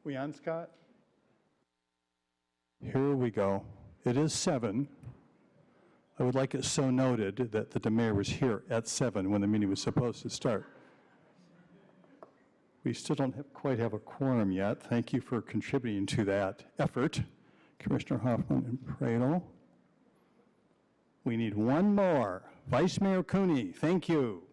We on, Scott? Here we go. It is 7. I would like it so noted that the mayor was here at 7 when the meeting was supposed to start. We still don't quite have a quorum yet. Thank you for contributing to that effort, Commissioner Hoffman and Pradel. We need one more. Vice Mayor Cooney, thank you.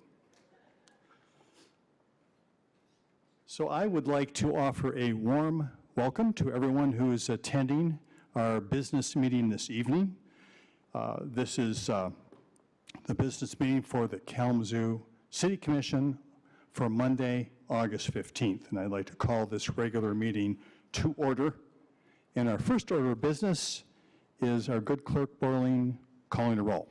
So I would like to offer a warm welcome to everyone who is attending our business meeting this evening. This is the business meeting for the Kalamazoo City Commission for Monday, August 15th. And I'd like to call this regular meeting to order. And our first order of business is our good clerk Borling calling a roll.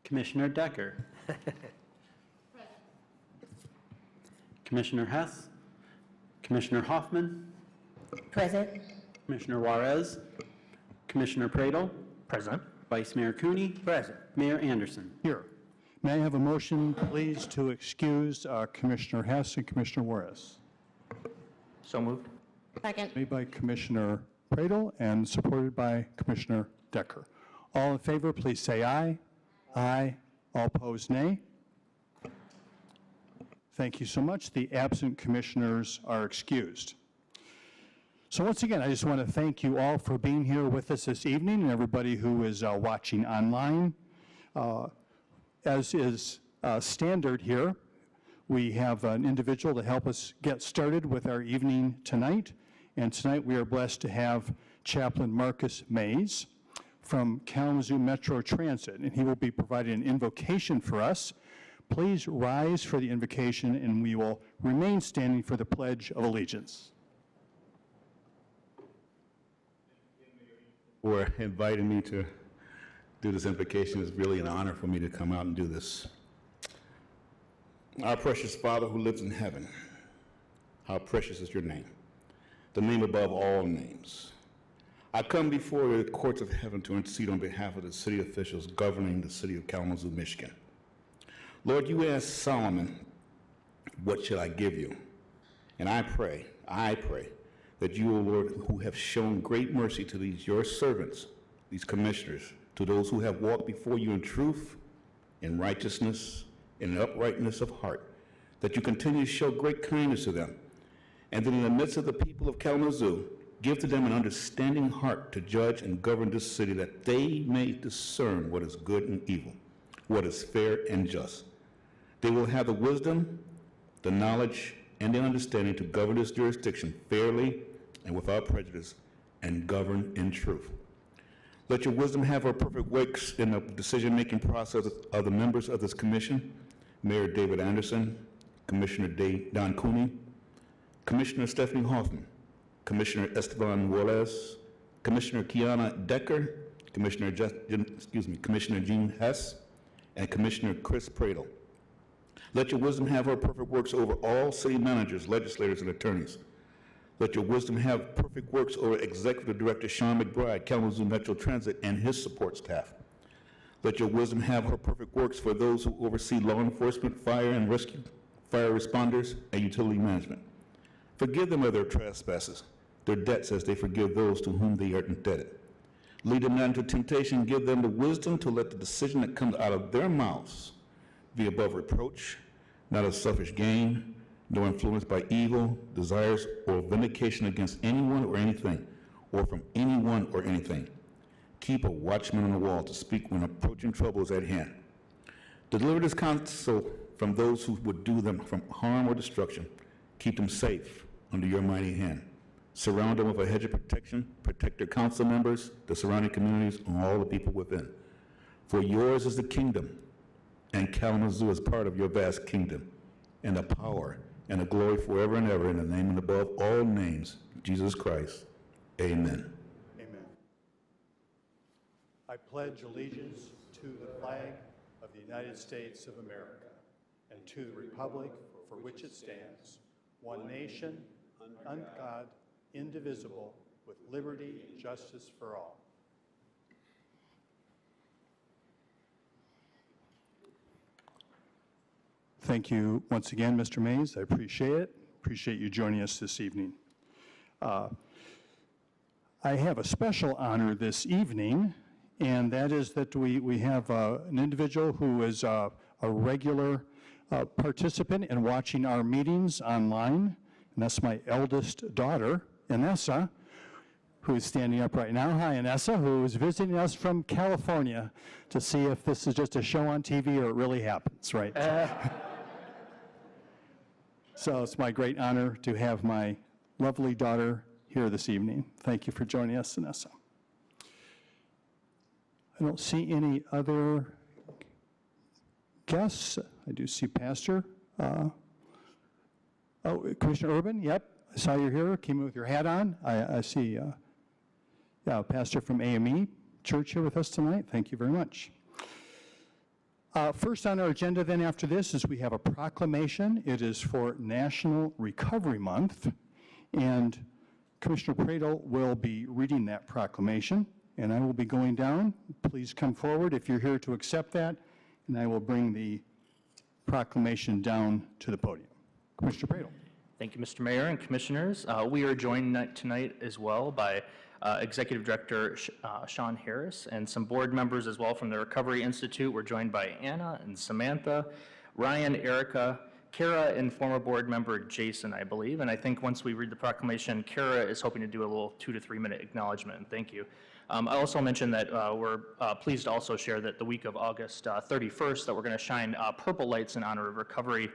Commissioner Decker. Commissioner Hess. Commissioner Hoffman. Present. Commissioner Juarez. Commissioner Pradel. Present. Vice Mayor Cooney. Present. Mayor Anderson. Here. May I have a motion, please, to excuse Commissioner Hess and Commissioner Juarez? So moved. Second. Made by Commissioner Pradel and supported by Commissioner Decker. All in favor, please say aye. Aye. All opposed, nay. Thank you so much. The absent commissioners are excused. So once again, I just want to thank you all for being here with us this evening and everybody who is watching online. As is standard here, we have an individual to help us get started with our evening tonight. And tonight we are blessed to have Chaplain Marcus Mays from Kalamazoo Metro Transit, and he will be providing an invocation for us. Please rise for the invocation, and we will remain standing for the Pledge of Allegiance. For inviting me to do this invocation. It's really an honor for me to come out and do this. Our precious Father who lives in heaven, how precious is your name, the name above all names. I come before the courts of heaven to intercede on behalf of the city officials governing the city of Kalamazoo, Michigan. Lord, you asked Solomon, what shall I give you? And I pray that you, O Lord, who have shown great mercy to these your servants, these commissioners, to those who have walked before you in truth, in righteousness, in uprightness of heart, that you continue to show great kindness to them, and that in the midst of the people of Kalamazoo, give to them an understanding heart to judge and govern this city, that they may discern what is good and evil, what is fair and just. They will have the wisdom, the knowledge, and the understanding to govern this jurisdiction fairly and without prejudice, and govern in truth. Let your wisdom have her perfect works in the decision-making process of the members of this commission, Mayor David Anderson, Commissioner Don Cooney, Commissioner Stephanie Hoffman, Commissioner Esteban Juarez, Commissioner Kiana Decker, Commissioner Gene Hess, and Commissioner Chris Pradel. Let your wisdom have her perfect works over all city managers, legislators, and attorneys. Let your wisdom have perfect works over Executive Director Sean McBride, Kalamazoo Metro Transit, and his support staff. Let your wisdom have her perfect works for those who oversee law enforcement, fire and rescue, fire responders, and utility management. Forgive them of their trespasses, their debts as they forgive those to whom they are indebted. Lead them not into temptation, give them the wisdom to let the decision that comes out of their mouths be above reproach, not of selfish gain, nor influenced by evil desires or vindication against anyone or anything, or from anyone or anything. Keep a watchman on the wall to speak when approaching trouble is at hand. Deliver this counsel from those who would do them from harm or destruction. Keep them safe under your mighty hand. Surround them with a hedge of protection. Protect their council members, the surrounding communities, and all the people within. For yours is the kingdom, and Kalamazoo is part of your vast kingdom, and the power and the glory forever and ever, in the name and above all names, Jesus Christ. Amen. Amen. I pledge allegiance to the flag of the United States of America and to the republic for which it stands, one nation, under God, indivisible, with liberty and justice for all. Thank you once again, Mr. Mays. I appreciate it. appreciate you joining us this evening. I have a special honor this evening, and that is that we have an individual who is a regular participant in watching our meetings online, and that's my eldest daughter, Inessa, who is standing up right now. Hi, Inessa, who is visiting us from California to see if this is just a show on TV or it really happens, right? So it's my great honor to have my lovely daughter here this evening. Thank you for joining us, Inessa. I don't see any other guests. I do see Pastor. Commissioner Urban, yep, I saw you here, came in with your hat on. I see, Pastor from AME Church here with us tonight. Thank you very much. First on our agenda then after this is we have a proclamation. It is for National Recovery Month, and Commissioner Pradel will be reading that proclamation, and I will be going down. Please come forward if you're here to accept that, and I will bring the proclamation down to the podium. Commissioner Pradel. Thank you, Mr. Mayor and Commissioners. We are joined tonight as well by Executive Director Sean Harris and some board members as well from the Recovery Institute. We're joined by Anna and Samantha, Ryan, Erica, Kara, and former board member Jason, I believe. And I think once we read the proclamation, Kara is hoping to do a little 2 to 3 minute acknowledgement, and thank you. I also mentioned that we're pleased to also share that the week of August 31st that we're going to shine purple lights in honor of Recovery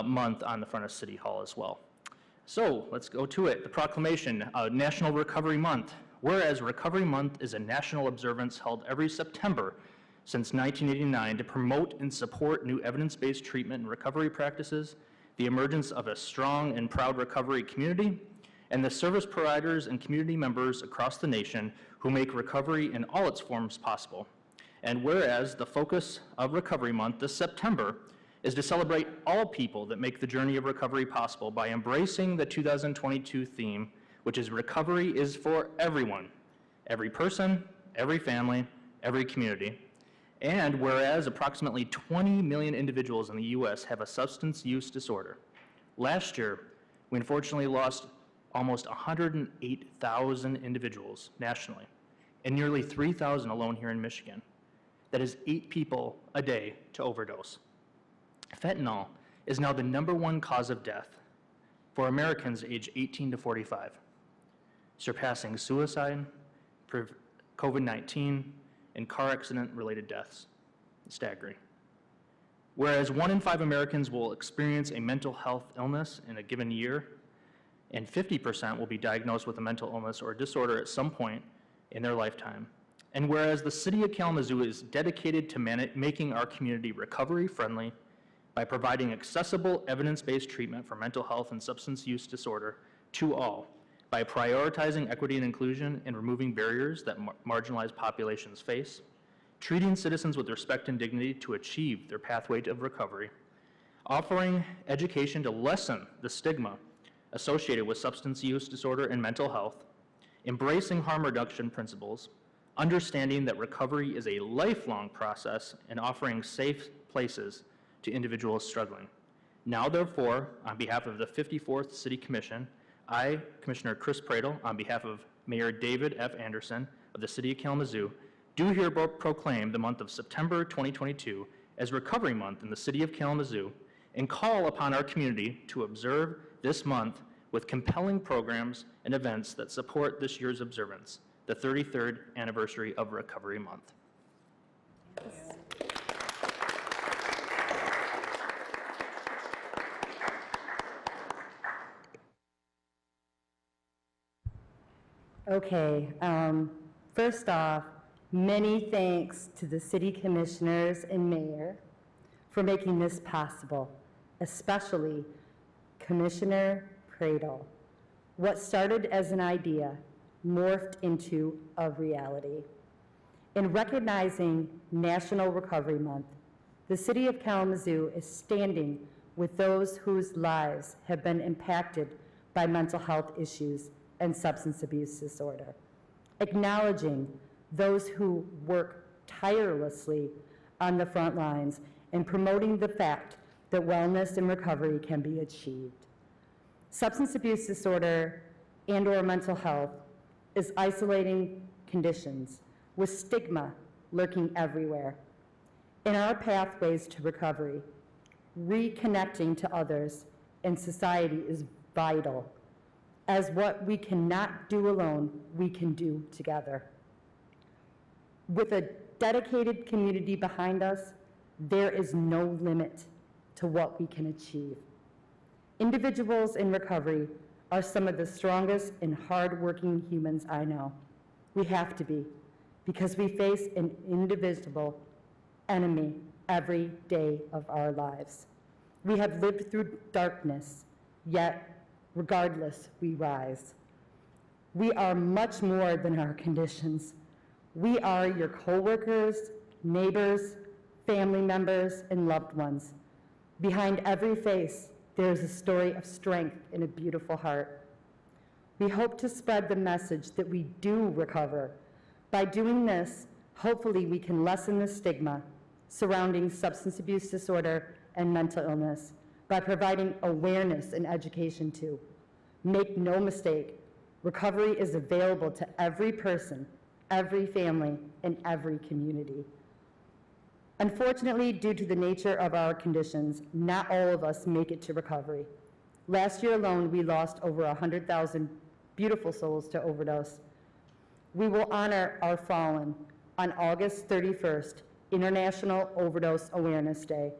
Month on the front of City Hall as well. So let's go to it. The proclamation, National Recovery Month. Whereas Recovery Month is a national observance held every September since 1989 to promote and support new evidence-based treatment and recovery practices, the emergence of a strong and proud recovery community, and the service providers and community members across the nation who make recovery in all its forms possible. And whereas the focus of Recovery Month this September is to celebrate all people that make the journey of recovery possible by embracing the 2022 theme, which is recovery is for everyone, every person, every family, every community. And whereas approximately 20 million individuals in the U.S. have a substance use disorder. Last year, we unfortunately lost almost 108,000 individuals nationally, and nearly 3,000 alone here in Michigan. That is 8 people a day to overdose. Fentanyl is now the #1 cause of death for Americans aged 18 to 45, surpassing suicide, COVID-19, and car accident-related deaths. Staggering. Whereas 1 in 5 Americans will experience a mental health illness in a given year, and 50% will be diagnosed with a mental illness or disorder at some point in their lifetime. And whereas the City of Kalamazoo is dedicated to making our community recovery-friendly by providing accessible, evidence-based treatment for mental health and substance use disorder to all, by prioritizing equity and inclusion and removing barriers that marginalized populations face, treating citizens with respect and dignity to achieve their pathway of recovery, offering education to lessen the stigma associated with substance use disorder and mental health, embracing harm reduction principles, understanding that recovery is a lifelong process, and offering safe places to individuals struggling. Now, therefore, on behalf of the 54th City Commission, I, Commissioner Chris Pradel, on behalf of Mayor David F. Anderson of the City of Kalamazoo, do hereby proclaim the month of September 2022 as Recovery Month in the City of Kalamazoo and call upon our community to observe this month with compelling programs and events that support this year's observance, the 33rd anniversary of Recovery Month. Okay, first off, many thanks to the city commissioners and mayor for making this possible, especially Commissioner Pradel. What started as an idea morphed into a reality. In recognizing National Recovery Month, the City of Kalamazoo is standing with those whose lives have been impacted by mental health issues and substance abuse disorder, acknowledging those who work tirelessly on the front lines and promoting the fact that wellness and recovery can be achieved. Substance abuse disorder and/or mental health is isolating conditions with stigma lurking everywhere. In our pathways to recovery, reconnecting to others and society is vital, as what we cannot do alone, we can do together. With a dedicated community behind us, there is no limit to what we can achieve. Individuals in recovery are some of the strongest and hardworking humans I know. We have to be, because we face an indivisible enemy every day of our lives. We have lived through darkness, yet regardless, we rise. We are much more than our conditions. We are your coworkers, neighbors, family members, and loved ones. Behind every face, there is a story of strength and a beautiful heart. We hope to spread the message that we do recover. By doing this, hopefully we can lessen the stigma surrounding substance abuse disorder and mental illness by providing awareness and education too. Make no mistake, recovery is available to every person, every family, and every community. Unfortunately, due to the nature of our conditions, not all of us make it to recovery. Last year alone, we lost over 100,000 beautiful souls to overdose. We will honor our fallen on August 31st, International Overdose Awareness Day,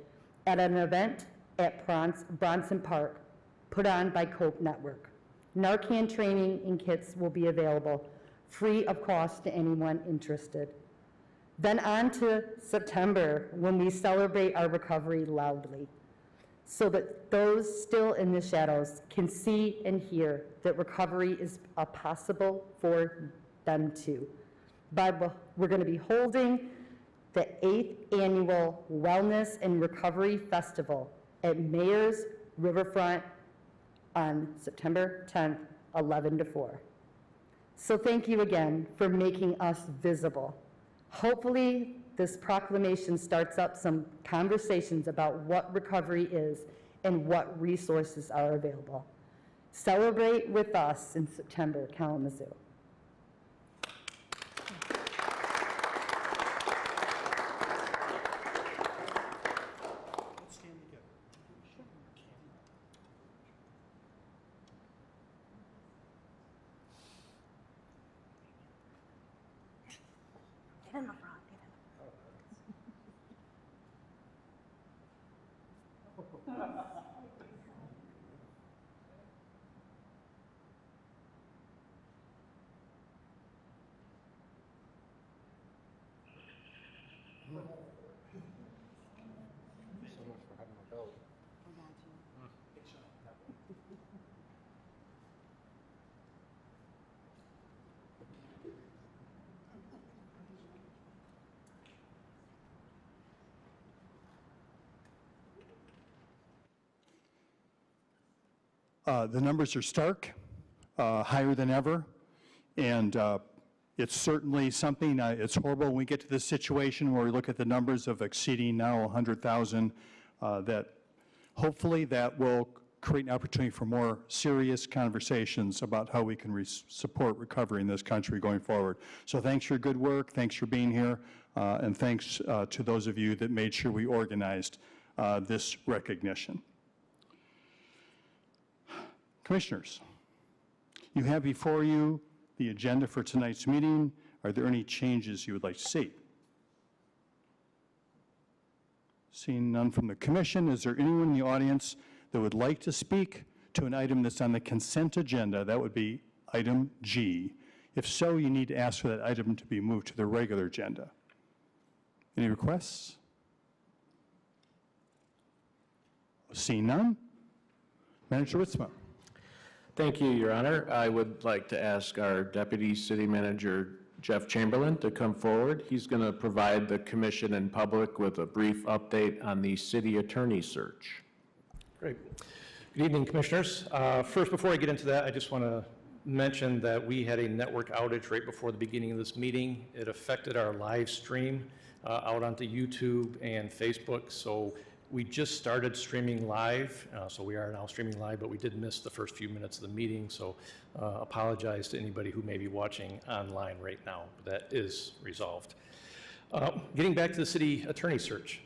at an event at Bronson Park, put on by Cope Network. Narcan training and kits will be available, free of cost to anyone interested. Then on to September, when we celebrate our recovery loudly, so that those still in the shadows can see and hear that recovery is possible for them too. We're going to be holding the 8th Annual Wellness and Recovery Festival at Mayor's Riverfront on September 10th, 11 to 4. So thank you again for making us visible. Hopefully, this proclamation starts up some conversations about what recovery is and what resources are available. Celebrate with us in September, Kalamazoo. The numbers are stark, higher than ever, and it's certainly something, it's horrible when we get to this situation where we look at the numbers of exceeding now 100,000, that hopefully that will create an opportunity for more serious conversations about how we can support recovery in this country going forward. So thanks for your good work, thanks for being here, and thanks to those of you that made sure we organized this recognition. Commissioners, you have before you the agenda for tonight's meeting. Are there any changes you would like to see? Seeing none from the commission, is there anyone in the audience that would like to speak to an item that's on the consent agenda? That would be item G. If so, you need to ask for that item to be moved to the regular agenda. Any requests? Seeing none, Manager Ritzma. Thank you, Your Honor. I would like to ask our Deputy City Manager, Jeff Chamberlain, to come forward. He's going to provide the commission and public with a brief update on the city attorney search. Great. Good evening, Commissioners. First, before I get into that, I just want to mention that we had a network outage right before the beginning of this meeting. It affected our live stream out onto YouTube and Facebook, so We just started streaming live, so we are now streaming live, but we did miss the first few minutes of the meeting, so apologize to anybody who may be watching online right now. That is resolved. Getting back to the city attorney search.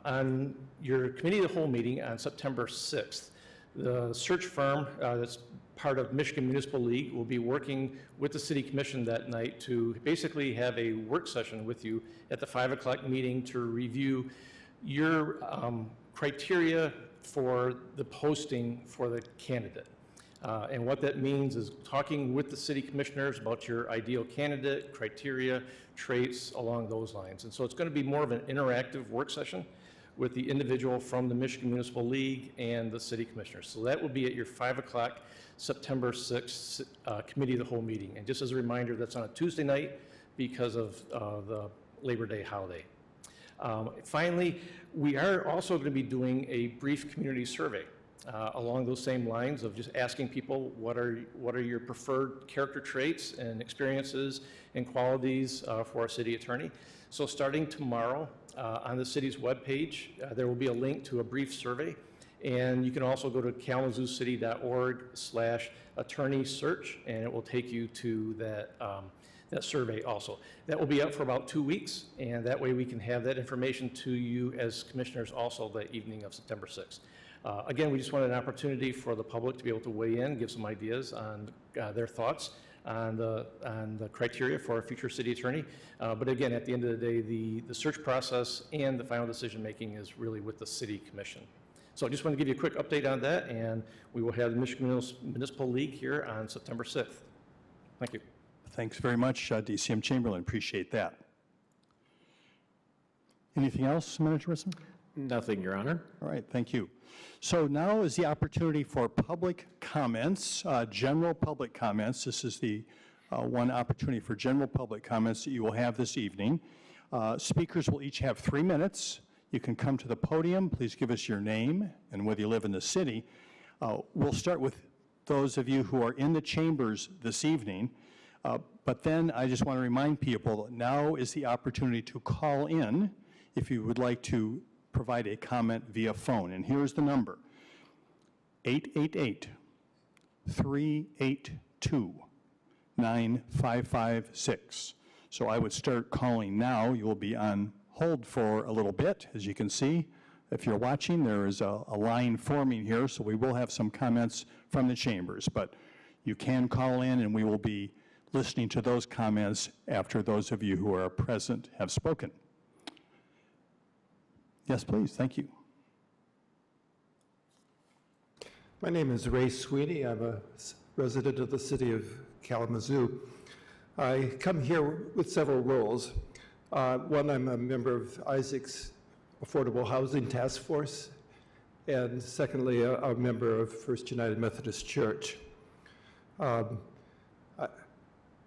On your committee of the whole meeting on September 6th, the search firm that's part of Michigan Municipal League will be working with the city commission that night to basically have a work session with you at the 5 o'clock meeting to review your criteria for the posting for the candidate. And what that means is talking with the city commissioners about your ideal candidate, criteria, traits along those lines. And so it's going to be more of an interactive work session with the individual from the Michigan Municipal League and the city commissioners. So that will be at your 5 o'clock September 6th committee of the whole meeting. And just as a reminder, that's on a Tuesday night because of the Labor Day holiday. Finally, we are also going to be doing a brief community survey along those same lines of just asking people what are your preferred character traits and experiences and qualities for a city attorney. So starting tomorrow on the city's webpage, there will be a link to a brief survey, and you can also go to kalamazooCity.org/attorney search, and it will take you to that survey also. That will be up for about 2 weeks, and that way we can have that information to you as commissioners also the evening of September 6th. Again, we just wanted an opportunity for the public to be able to weigh in, give some ideas on their thoughts on the criteria for a future city attorney. But again, at the end of the day, the search process and the final decision-making is really with the city commission. So I just want to give you a quick update on that, and we will have the Michigan Municipal League here on September 6th. Thank you. Thanks very much, DCM Chamberlain. Appreciate that. Anything else, Manager Risson? Nothing, Your Honor. All right, thank you. So now is the opportunity for public comments, general public comments. This is the one opportunity for general public comments that you will have this evening. Speakers will each have 3 minutes. You can come to the podium. Please give us your name and whether you live in the city. We'll start with those of you who are in the chambers this evening. But then I just want to remind people that now is the opportunity to call in if you would like to provide a comment via phone. And here's the number, 888-382-9556. So I would start calling now. You will be on hold for a little bit. As you can see, if you're watching, there is a line forming here, so we will have some comments from the chambers. But you can call in, and we will be listening to those comments after those of you who are present have spoken. Yes, please. Thank you. My name is Ray Sweeney. I'm a resident of the city of Kalamazoo. I come here with several roles. One, I'm a member of Isaac's Affordable Housing Task Force, and secondly, a member of First United Methodist Church. On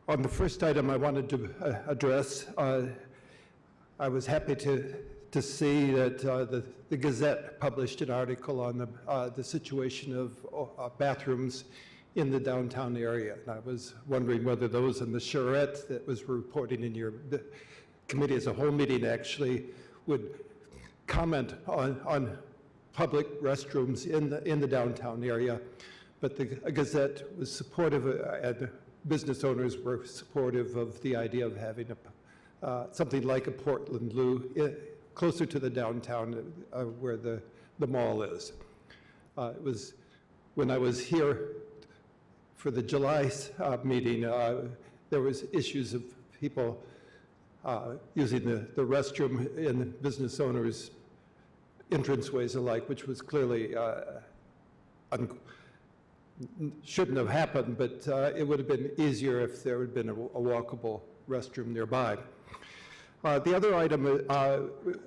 the first item I wanted to address, I was happy to see that the Gazette published an article on the situation of bathrooms in the downtown area. And I was wondering whether those in the charrette that was reporting in your committee as a whole meeting actually would comment on public restrooms in the downtown area. But the Gazette was supportive, and business owners were supportive of the idea of having something like a Portland Loo closer to the downtown where the mall is. It was when I was here for the July meeting, there was issues of people using the restroom in the business owners' entranceways alike, which was clearly shouldn't have happened, but it would have been easier if there had been a walkable restroom nearby. The other item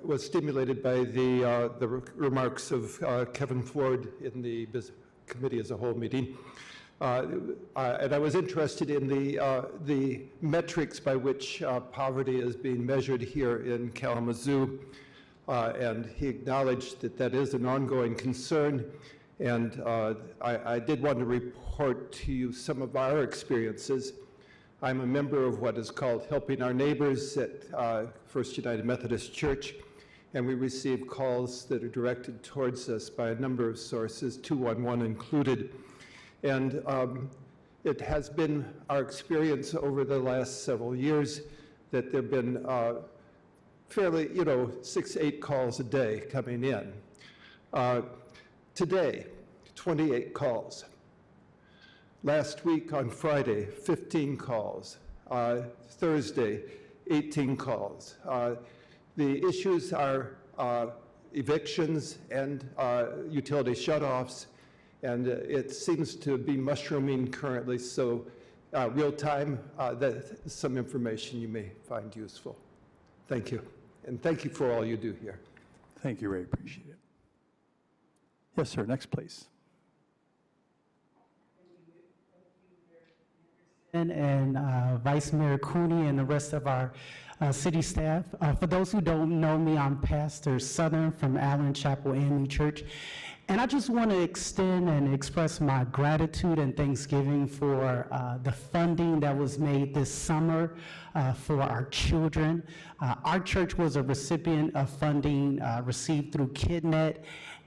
was stimulated by the remarks of Kevin Ford in the committee as a whole meeting. And I was interested in the metrics by which poverty is being measured here in Kalamazoo. And he acknowledged that that is an ongoing concern. And I did want to report to you some of our experiences. I'm a member of what is called Helping Our Neighbors at First United Methodist Church, and we receive calls that are directed towards us by a number of sources, 211 included. And it has been our experience over the last several years that there have been fairly, 6, 8 calls a day coming in. Today, 28 calls. Last week on Friday, 15 calls. Thursday, 18 calls. The issues are evictions and utility shutoffs, and it seems to be mushrooming currently, so real time, that's some information you may find useful. Thank you, and thank you for all you do here. Thank you, Ray, appreciate it. Yes, sir, next, please. And Vice Mayor Cooney and the rest of our city staff. For those who don't know me, I'm Pastor Southern from Allen Chapel AME Church. And I just want to extend and express my gratitude and thanksgiving for the funding that was made this summer for our children. Our church was a recipient of funding received through KidNet.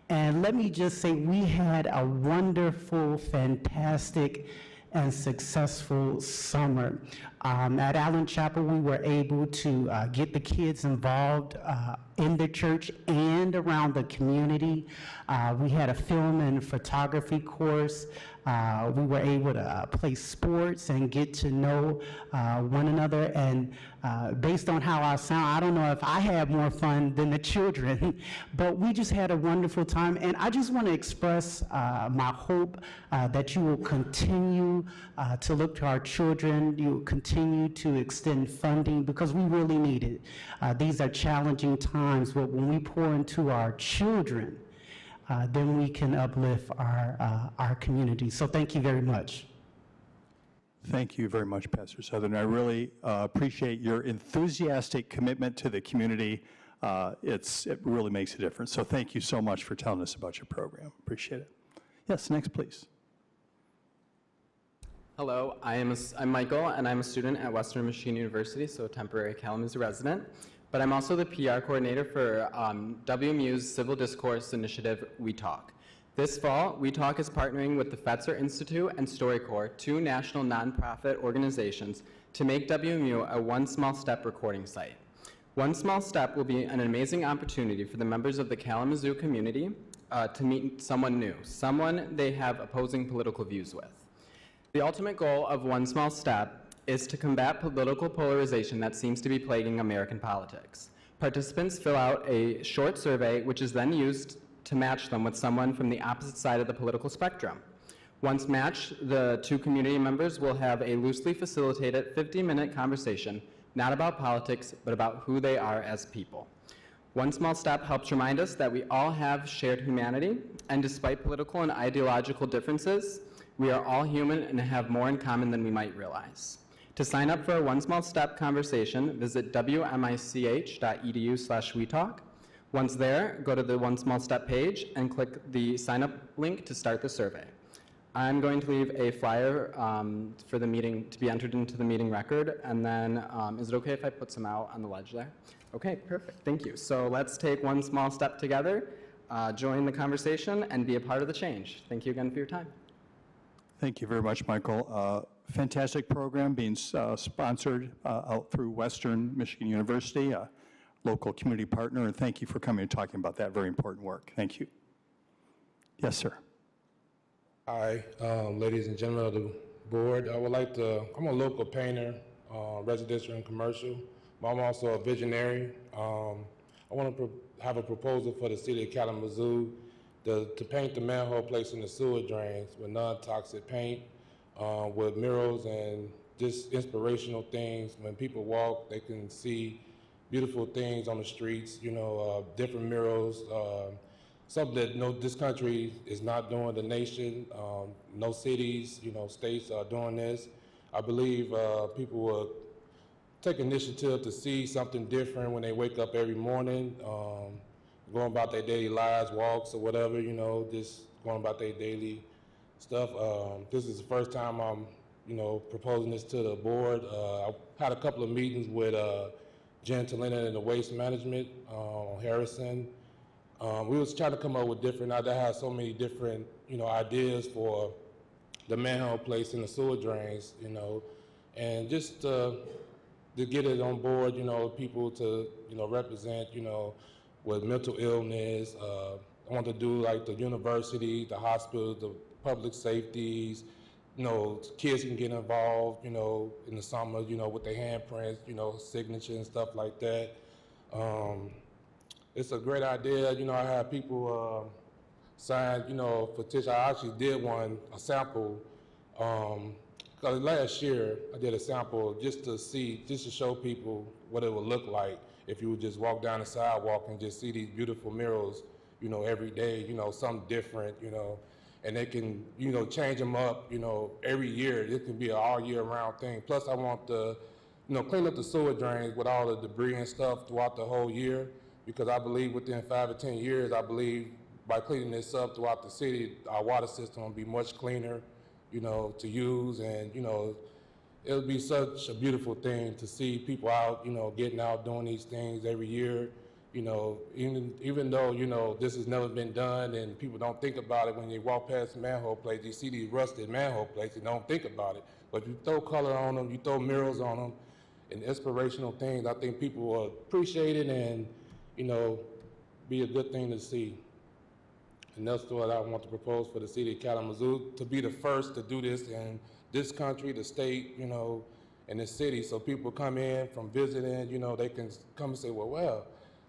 And let me just say, we had a wonderful, fantastic, and successful summer. At Allen Chapel, we were able to get the kids involved in the church and around the community. We had a film and photography course. We were able to play sports and get to know one another. And based on how I sound, I don't know if I had more fun than the children, but we just had a wonderful time. And I just want to express my hope that you will continue to look to our children. You will continue to extend funding because we really need it. These are challenging times, but when we pour into our children, then we can uplift our community. So thank you very much. Thank you very much, Pastor Southern. I really appreciate your enthusiastic commitment to the community. It really makes a difference. So thank you so much for telling us about your program. Appreciate it. Yes, next, please. Hello, I'm Michael, and I'm a student at Western Michigan University, so a temporary Kalamazoo resident. But I'm also the PR coordinator for WMU's Civil Discourse initiative, We Talk. This fall, We Talk is partnering with the Fetzer Institute and StoryCorps, 2 national nonprofit organizations, to make WMU a One Small Step recording site. One Small Step will be an amazing opportunity for the members of the Kalamazoo community to meet someone new, someone they have opposing political views with. The ultimate goal of One Small Step is to combat political polarization that seems to be plaguing American politics. Participants fill out a short survey, which is then used to match them with someone from the opposite side of the political spectrum. Once matched, the 2 community members will have a loosely facilitated 50-minute conversation, not about politics, but about who they are as people. One Small Step helps remind us that we all have shared humanity, and despite political and ideological differences, we are all human and have more in common than we might realize. To sign up for a One Small Step conversation, visit wmich.edu/wetalk. Once there, go to the One Small Step page and click the sign up link to start the survey. I'm going to leave a flyer for the meeting to be entered into the meeting record, and then is it okay if I put some out on the ledge there? Okay, perfect, thank you. So let's take one small step together, join the conversation, and be a part of the change. Thank you again for your time. Thank you very much, Michael. Fantastic program being sponsored out through Western Michigan University, a local community partner, and thank you for coming and talking about that very important work. Thank you. Yes, sir. Hi, ladies and gentlemen of the board. I'm a local painter, residential and commercial, but I'm also a visionary. I want to have a proposal for the city of Kalamazoo to paint the manhole placed in the sewer drains with non-toxic paint, with murals and just inspirational things. When people walk, they can see beautiful things on the streets, different murals, something that this country is not doing, the nation, no cities, states are doing this. I believe people will take initiative to see something different when they wake up every morning, going about their daily lives, walks or whatever, just going about their daily stuff. This is the first time I'm, proposing this to the board. I've had a couple of meetings with Gentle Linen and the Waste Management on Harrison. We was trying to come up with different, I had so many different, ideas for the manhole place and the sewer drains, and just to get it on board, people to, represent, with mental illness. I want to do like the university, the hospitals, the public safeties, kids can get involved, in the summer, with their handprints, signature and stuff like that. It's a great idea. I have people sign, petition. I actually did a sample. 'Cause last year I did a sample just to show people what it would look like if you would just walk down the sidewalk and just see these beautiful murals, every day, something different, and they can, change them up, every year. It can be an all year round thing. Plus I want to, clean up the sewer drains with all the debris and stuff throughout the whole year, because I believe within 5 or 10 years, I believe by cleaning this up throughout the city, our water system will be much cleaner, to use, and, it'll be such a beautiful thing to see people out, getting out, doing these things every year, even though, this has never been done and people don't think about it when they walk past the manhole place, you see these rusted manhole places and don't think about it. But you throw color on them, you throw murals on them, and inspirational things, I think people will appreciate it and, be a good thing to see. And that's what I want to propose for the city of Kalamazoo, to be the first to do this in this country, the state, and the city. So people come in from visiting, they can come and say, well,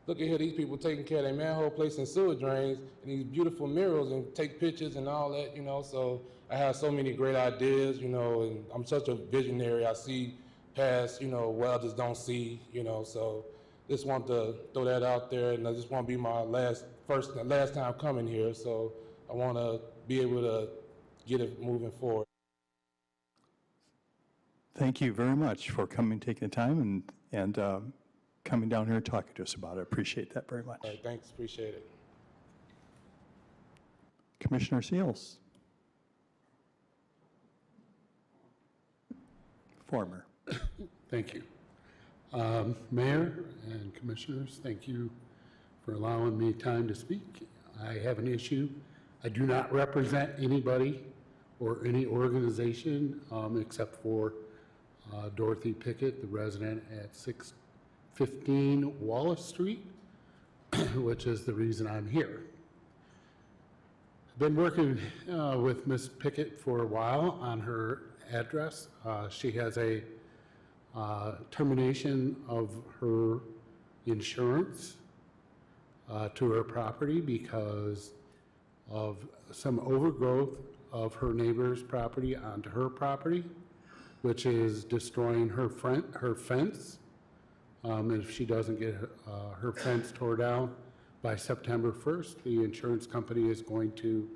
look at here, these people taking care of their manhole place and sewer drains and these beautiful murals, and take pictures and all that, So I have so many great ideas, and I'm such a visionary. I see past, what others don't see, so just want to throw that out there, and I just want to be my last time coming here, so I want to be able to get it moving forward. Thank you very much for coming, taking the time, and coming down here and talking to us about it. I appreciate that very much. All right, thanks, appreciate it. Commissioner Seals. Former. Thank you. Mayor and commissioners, thank you for allowing me time to speak. I have an issue. I do not represent anybody or any organization except for Dorothy Pickett, the resident at 615 Wallace Street, which is the reason I'm here. I've been working with Ms. Pickett for a while on her address. She has a termination of her insurance to her property because of some overgrowth of her neighbor's property onto her property, which is destroying her fence. If she doesn't get her fence tore down by September 1st, the insurance company is going to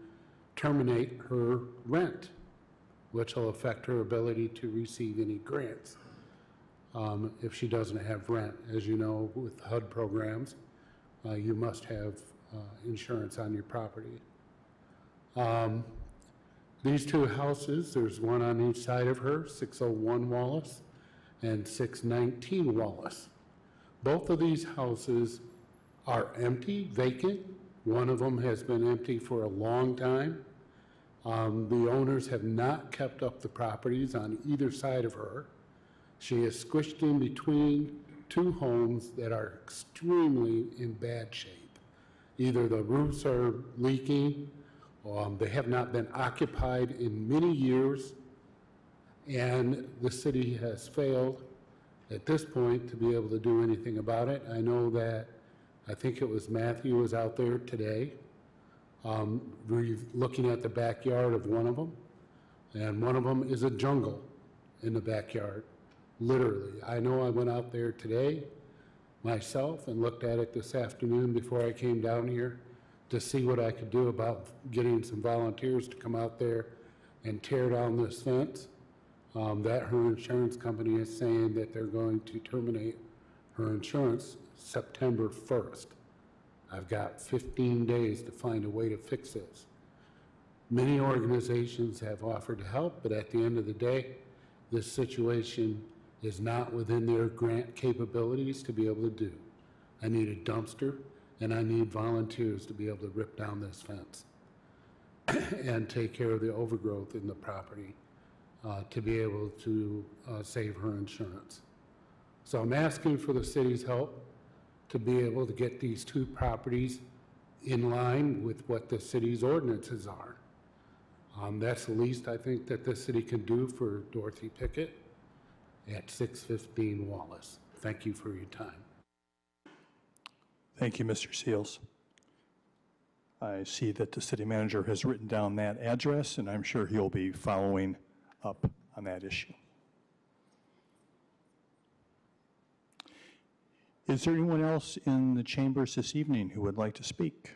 terminate her rent, which will affect her ability to receive any grants if she doesn't have rent. As you know, with HUD programs, you must have insurance on your property. These two houses, there's one on each side of her, 601 Wallace and 619 Wallace. Both of these houses are empty, vacant. One of them has been empty for a long time. The owners have not kept up the properties on either side of her. She is squished in between two homes that are extremely in bad shape. Either the roofs are leaking, they have not been occupied in many years, and the city has failed at this point to be able to do anything about it. I know that, I think it was Matthew was out there today, looking at the backyard of one of them, and one of them is a jungle in the backyard, literally. I know I went out there today myself and looked at it this afternoon before I came down here to see what I could do about getting some volunteers to come out there and tear down this fence. That her insurance company is saying that they're going to terminate her insurance September 1st. I've got 15 days to find a way to fix this. Many organizations have offered to help, but at the end of the day, this situation is not within their grant capabilities to be able to do. I need a dumpster, and I need volunteers to be able to rip down this fence and take care of the overgrowth in the property to be able to save her insurance. So I'm asking for the city's help to be able to get these two properties in line with what the city's ordinances are. That's the least I think that the city can do for Dorothy Pickett at 615 Wallace. Thank you for your time. Thank you, Mr. Seals. I see that the city manager has written down that address, and I'm sure he'll be following up on that issue. Is there anyone else in the chambers this evening who would like to speak?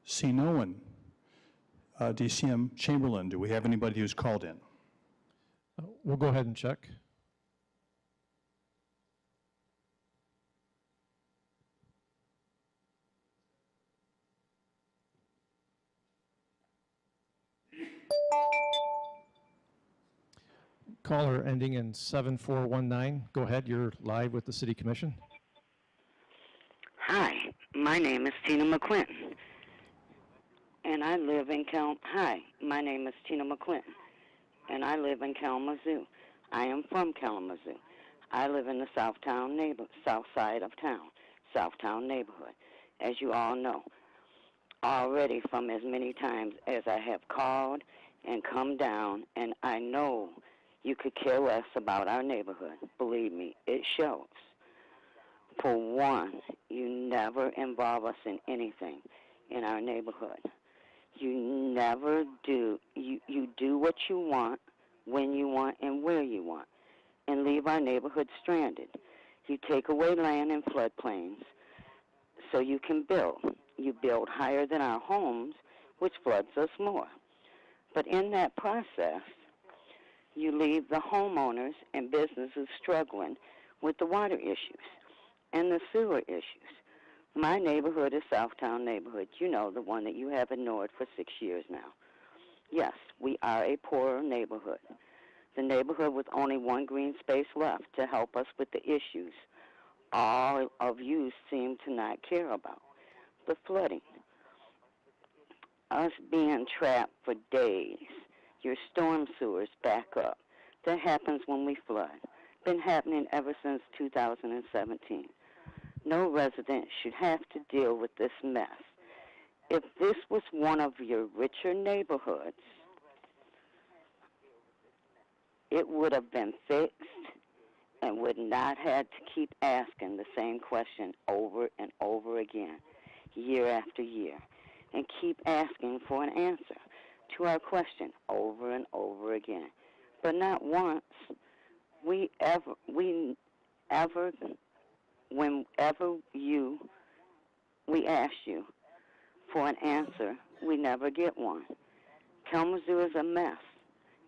See no one. DCM Chamberlain, do we have anybody who's called in? We'll go ahead and check. Caller ending in 7419. Go ahead, you're live with the City Commission. Hi, my name is Tina McClinton, and I live in Hi, my name is Tina McClinton, and I live in Kalamazoo. I am from Kalamazoo. I live in the south side of town, Southtown neighborhood, as you all know. Already from as many times as I have called and come down, and I know you could care less about our neighborhood. Believe me, it shows. For one, you never involve us in anything in our neighborhood. You never do. You do what you want, when you want, and where you want, and leave our neighborhood stranded. You take away land in floodplains so you can build. You build higher than our homes, which floods us more. But in that process, you leave the homeowners and businesses struggling with the water issues and the sewer issues. My neighborhood is Southtown neighborhood. You know, the one that you have ignored for 6 years now. Yes, we are a poorer neighborhood. The neighborhood with only one green space left to help us with the issues all of you seem to not care about. The flooding. Us being trapped for days. Your storm sewers back up. That happens when we flood. Been happening ever since 2017. No resident should have to deal with this mess. If this was one of your richer neighborhoods, it would have been fixed and would not have to keep asking the same question over and over again, year after year, and keep asking for an answer to our question over and over again. But not once whenever we ask you for an answer, we never get one. Kalamazoo is a mess.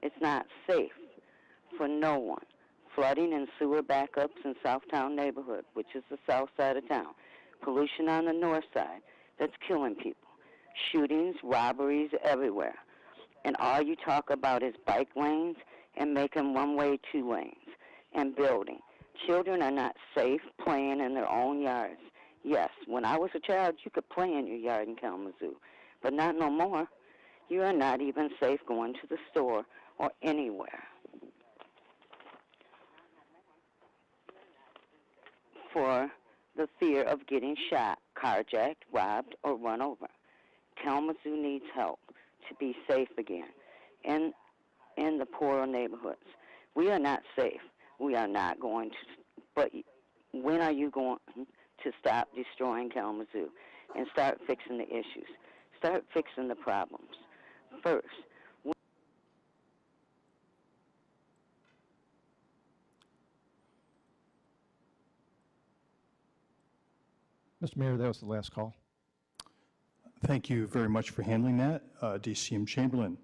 It's not safe for no one. Flooding and sewer backups in Southtown neighborhood, which is the south side of town. Pollution on the north side that's killing people. Shootings, robberies everywhere. And all you talk about is bike lanes and making one-way 2 lanes and building. Children are not safe playing in their own yards. Yes, when I was a child, you could play in your yard in Kalamazoo, but not no more. You are not even safe going to the store or anywhere. For the fear of getting shot, carjacked, robbed, or run over. Kalamazoo needs help to be safe again in the poorer neighborhoods. We are not safe. We are not going to, but when are you going to stop destroying Kalamazoo and start fixing the issues? Start fixing the problems first. Mr. Mayor, that was the last call. Thank you very much for handling that, DCM Chamberlain.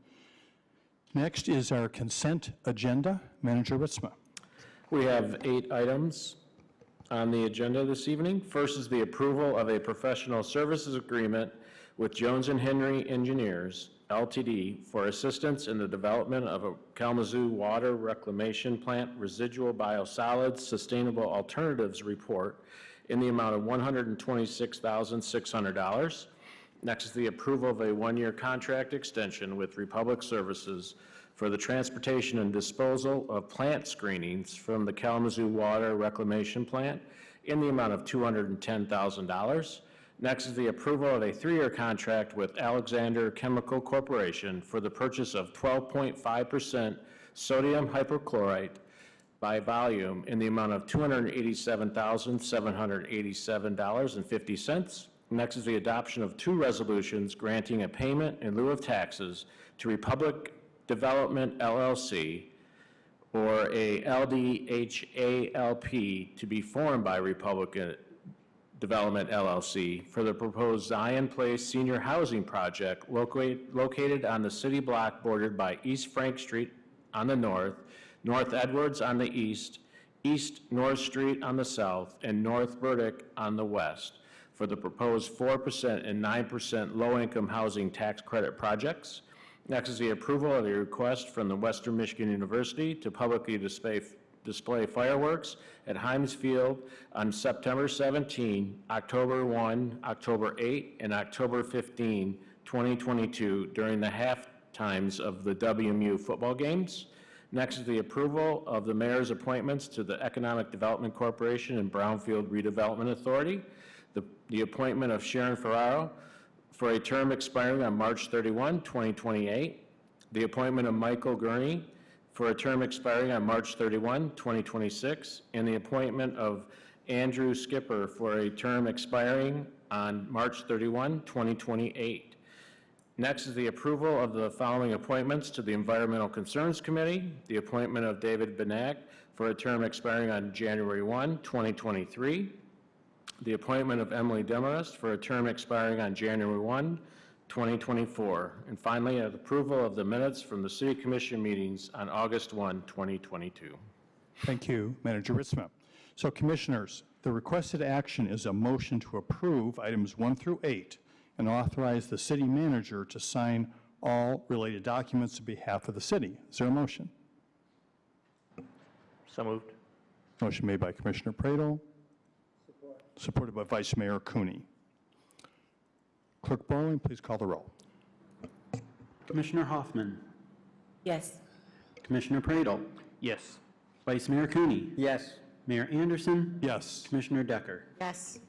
Next is our consent agenda. Manager Ritzma. We have 8 items on the agenda this evening. First is the approval of a professional services agreement with Jones & Henry Engineers LTD for assistance in the development of a Kalamazoo Water Reclamation Plant Residual Biosolids Sustainable Alternatives Report in the amount of $126,600. Next is the approval of a one-year contract extension with Republic Services for the transportation and disposal of plant screenings from the Kalamazoo Water Reclamation Plant in the amount of $210,000. Next is the approval of a 3-year contract with Alexander Chemical Corporation for the purchase of 12.5% sodium hypochlorite by volume in the amount of $287,787.50. Next is the adoption of 2 resolutions granting a payment in lieu of taxes to Republic Development LLC or a LDHALP to be formed by Republic Development LLC for the proposed Zion Place Senior Housing Project located on the city block bordered by East Frank Street on the north, North Edwards on the east, East North Street on the south, and North Burdick on the west for the proposed 4% and 9% low-income housing tax credit projects. Next is the approval of a request from the Western Michigan University to publicly display fireworks at Himes Field on September 17, October 1, October 8, and October 15, 2022 during the half times of the WMU football games. Next is the approval of the mayor's appointments to the Economic Development Corporation and Brownfield Redevelopment Authority. The appointment of Sharon Ferraro for a term expiring on March 31, 2028. The appointment of Michael Gurney for a term expiring on March 31, 2026. And the appointment of Andrew Skipper for a term expiring on March 31, 2028. Next is the approval of the following appointments to the Environmental Concerns Committee. The appointment of David Benak for a term expiring on January 1, 2023. The appointment of Emily Demarest for a term expiring on January 1, 2024. And finally, the approval of the minutes from the City Commission meetings on August 1, 2022. Thank you, Manager Ritzma. So, Commissioners, the requested action is a motion to approve items 1 through 8 and authorize the city manager to sign all related documents on behalf of the city. Is there a motion? So moved. Motion made by Commissioner Pradel, supported by Vice Mayor Cooney. Clerk Bowling, please call the roll. Commissioner Hoffman, Yes. Commissioner Pradel, Yes. Vice Mayor Cooney, Yes. Mayor Anderson, Yes. Commissioner Decker. Yes.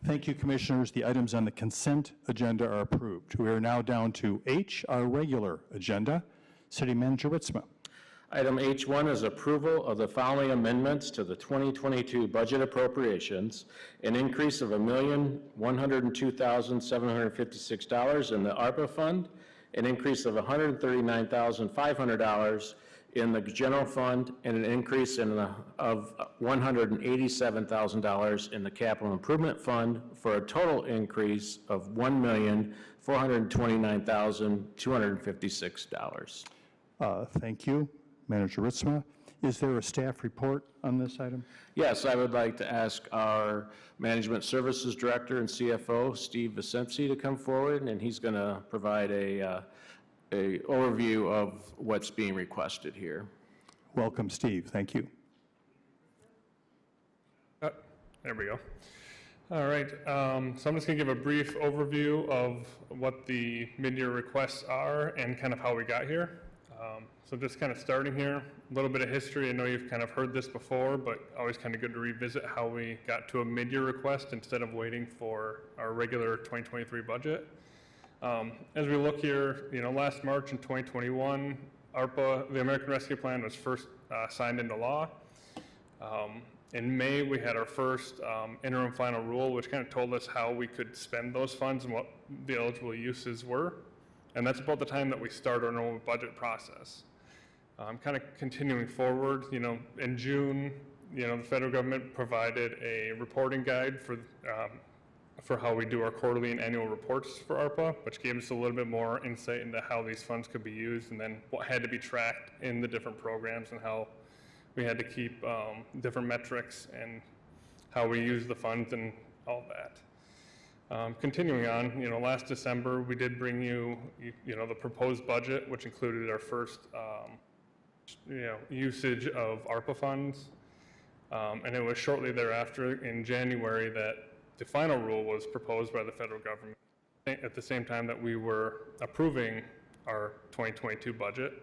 Thank you, Commissioners. The items on the consent agenda are approved. We are now down to H, our regular agenda. City Manager Ritzma. Item H1 is approval of the following amendments to the 2022 budget appropriations: an increase of $1,102,756 in the ARPA fund, an increase of $139,500 in the general fund, and an increase of $187,000 in the capital improvement fund, for a total increase of $1,429,256. Thank you, Manager Ritzma. Is there a staff report on this item? Yes, I would like to ask our Management Services Director and CFO, Steve Vicenzi, to come forward, and he's going to provide a overview of what's being requested here. Welcome, Steve. Thank you. There we go. All right, so I'm just going to give a brief overview of what the mid-year requests are and kind of how we got here. So just kind of starting here, a little bit of history. I know you've kind of heard this before, but always kind of good to revisit how we got to a mid-year request instead of waiting for our regular 2023 budget. As we look here, last March in 2021, ARPA, the American Rescue Plan, was first signed into law. In May, we had our first interim final rule, which kind of told us how we could spend those funds and what the eligible uses were. And that's about the time that we start our normal budget process. Kind of continuing forward, in June, the federal government provided a reporting guide for how we do our quarterly and annual reports for ARPA, which gave us a little bit more insight into how these funds could be used and then what had to be tracked in the different programs and how we had to keep different metrics and how we use the funds and all that. Continuing on, last December, we did bring you, the proposed budget, which included our first, usage of ARPA funds. And it was shortly thereafter in January that the final rule was proposed by the federal government at the same time that we were approving our 2022 budget.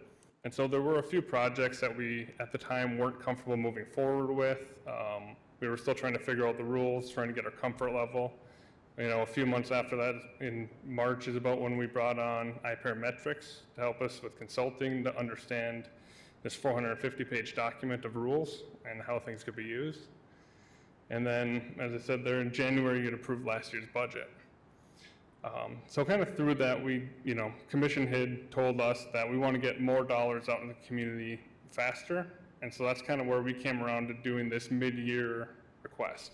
And so there were a few projects that we, at the time, weren't comfortable moving forward with. We were still trying to figure out the rules, trying to get our comfort level. A few months after that, in March is about when we brought on iParametrics to help us with consulting to understand this 450-page document of rules and how things could be used. And then, as I said there, in January, you'd approved last year's budget. So kind of through that, Commission had told us that we want to get more dollars out in the community faster. And so that's kind of where we came around to doing this mid-year request.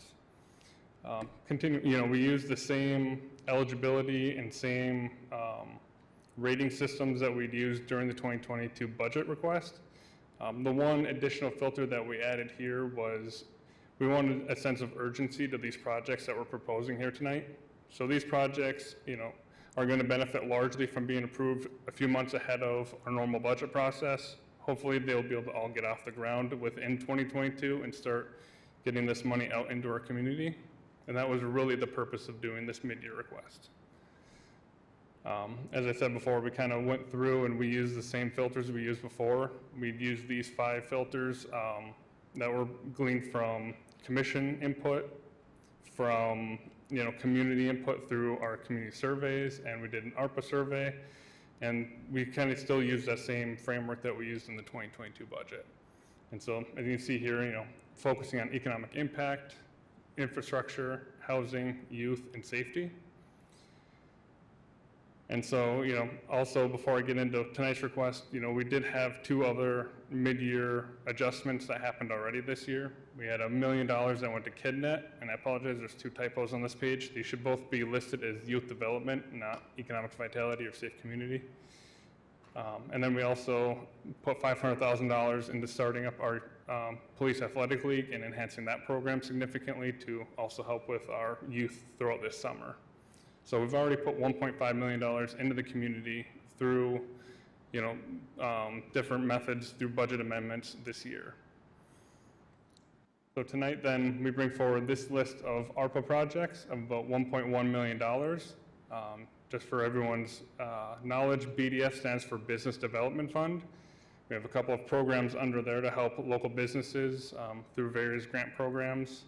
We use the same eligibility and same rating systems that we'd used during the 2022 budget request. The one additional filter that we added here was we wanted a sense of urgency to these projects that we're proposing here tonight. So these projects, are going to benefit largely from being approved a few months ahead of our normal budget process. Hopefully they'll be able to all get off the ground within 2022 and start getting this money out into our community. And that was really the purpose of doing this mid-year request. As I said before, we kind of went through and we used the same filters we used before. We'd used these 5 filters that were gleaned from commission input, from community input through our community surveys, and we did an ARPA survey, and we kind of still use that same framework that we used in the 2022 budget. And so, as you can see here, focusing on economic impact, infrastructure, housing, youth, and safety. And so, also before I get into tonight's request, we did have 2 other mid-year adjustments that happened already this year. We had $1 million that went to KidNet, and I apologize, there's 2 typos on this page. These should both be listed as youth development, not economic vitality or safe community. And then we also put $500,000 into starting up our police athletic league and enhancing that program significantly to also help with our youth throughout this summer. So we've already put $1.5 million into the community through, different methods through budget amendments this year. So tonight then, we bring forward this list of ARPA projects of about $1.1 million. Just for everyone's knowledge, BDF stands for Business Development Fund. We have a couple of programs under there to help local businesses through various grant programs.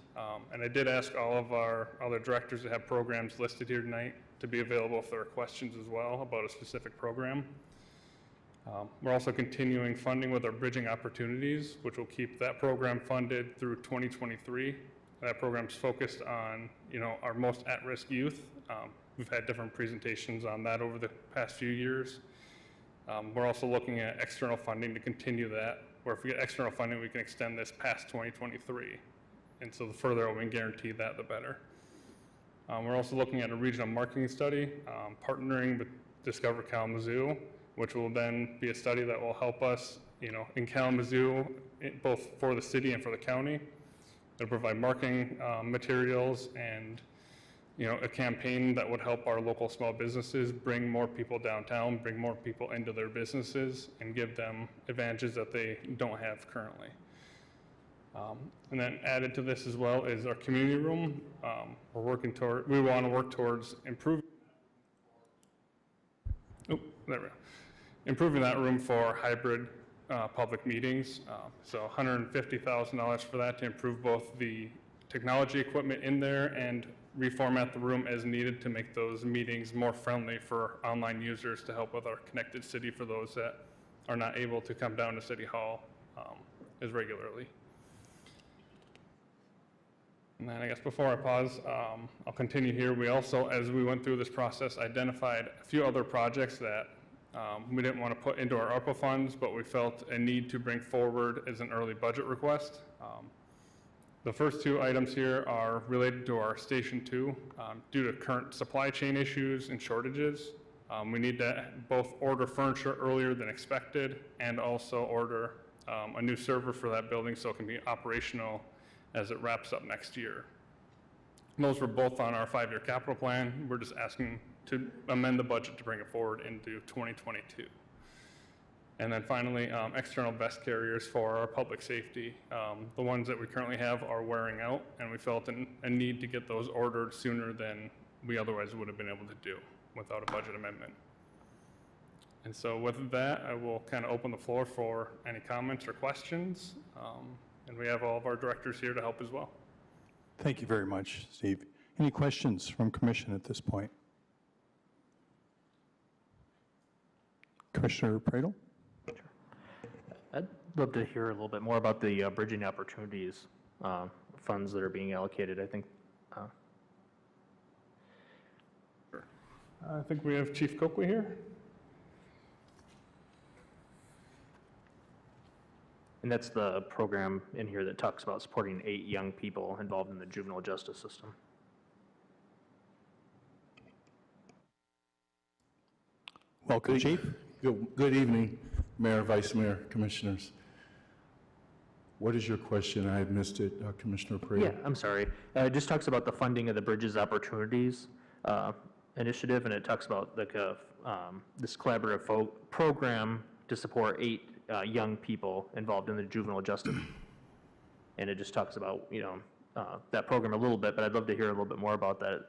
And I did ask all of our other directors to have programs listed here tonight to be available if there are questions as well about a specific program. We're also continuing funding with our Bridging Opportunities, which will keep that program funded through 2023. That program's focused on, our most at-risk youth. We've had different presentations on that over the past few years. We're also looking at external funding to continue that, where if we get external funding, we can extend this past 2023. And so the further we can guarantee that, the better. We're also looking at a regional marketing study, partnering with Discover Kalamazoo, which will then be a study that will help us, in Kalamazoo, both for the city and for the county. It'll provide marketing materials and a campaign that would help our local small businesses bring more people downtown, bring more people into their businesses, and give them advantages that they don't have currently. And then added to this as well is our community room. We want to work towards improving that room for hybrid public meetings. So $150,000 for that to improve both the technology equipment in there and reformat the room as needed to make those meetings more friendly for online users to help with our connected city for those that are not able to come down to City Hall as regularly. And then I guess before I pause, I'll continue here. We also, as we went through this process, identified a few other projects that we didn't want to put into our ARPA funds, but we felt a need to bring forward as an early budget request. The first 2 items here are related to our Station 2. Due to current supply chain issues and shortages, we need to both order furniture earlier than expected and also order a new server for that building so it can be operational as it wraps up next year. And those were both on our 5-year capital plan. We're just asking to amend the budget to bring it forward into 2022. And then finally, external vest carriers for our public safety. The ones that we currently have are wearing out, and we felt a need to get those ordered sooner than we otherwise would have been able to do without a budget amendment. And so with that, I will kind of open the floor for any comments or questions. And we have all of our directors here to help as well. Thank you very much, Steve. Any questions from Commission at this point? Commissioner Pradel? I'd love to hear a little bit more about the bridging opportunities funds that are being allocated. I think we have Chief Coakley here. And that's the program in here that talks about supporting 8 young people involved in the juvenile justice system. Welcome, Chief. Good evening, Mayor, Vice Mayor, Commissioners. What is your question? I missed it, Commissioner Pradel. Yeah, I'm sorry. It just talks about the funding of the Bridges Opportunities initiative, and it talks about like this collaborative program to support 8 young people involved in the juvenile justice. And it just talks about, that program a little bit, but I'd love to hear a little bit more about that.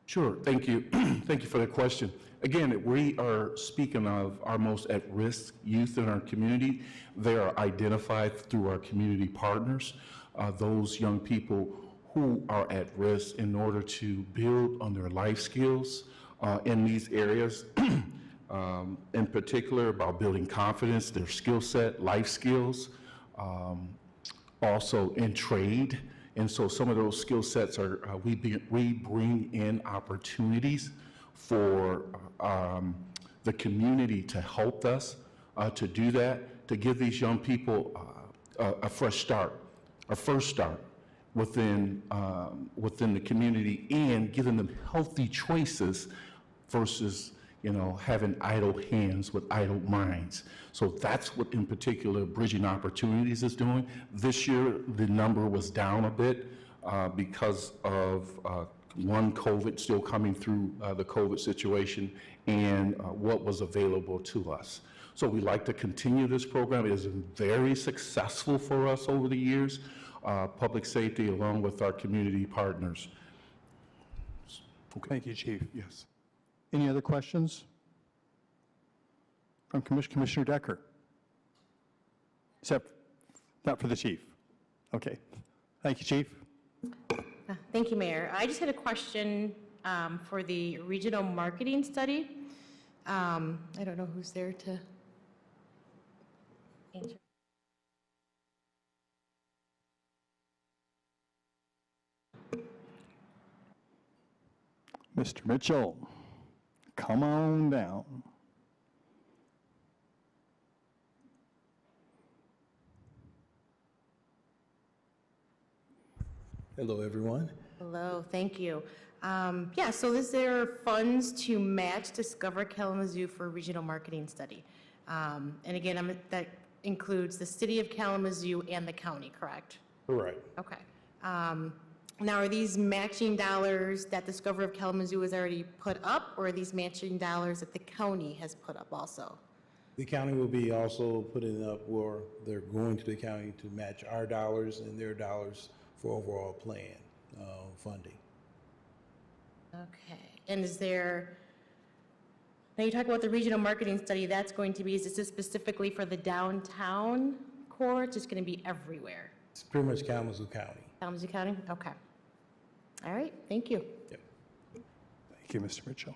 Sure, thank you. Thank you for the question. Again, we are speaking of our most at-risk youth in our community. They are identified through our community partners, those young people who are at risk in order to build on their life skills in these areas. In particular about building confidence, their skill set, life skills, also in trade. And so some of those skill sets are, we bring in opportunities for the community to help us to do that, to give these young people a fresh start, a first start within the community, and giving them healthy choices versus having idle hands with idle minds. So that's what in particular Bridging Opportunities is doing. This year, the number was down a bit because of COVID still coming through the COVID situation and what was available to us. So we like to continue this program. It has been very successful for us over the years, public safety along with our community partners. Okay. Thank you, Chief. Yes. Any other questions from Commissioner Decker? Except not for the Chief. Okay. Thank you, Chief. Thank you, Mayor. I just had a question for the regional marketing study. I don't know who's there to answer. Mr. Mitchell, come on down. Hello, everyone. Hello, thank you. Yeah, so is there funds to match Discover Kalamazoo for regional marketing study? And again, that includes the city of Kalamazoo and the county, correct? Correct. Okay. Now, are these matching dollars that Discover of Kalamazoo has already put up, or are these matching dollars that the county has put up also? The county will be also putting up, or they're going to the county to match our dollars and their dollars for overall plan funding. Okay. And is there, now you talk about the regional marketing study, that's going to be, is this specifically for the downtown core? It's just going to be everywhere? It's pretty much Kalamazoo County. Kalamazoo County? Okay. All right, thank you. Yep. Thank you, Mr. Mitchell.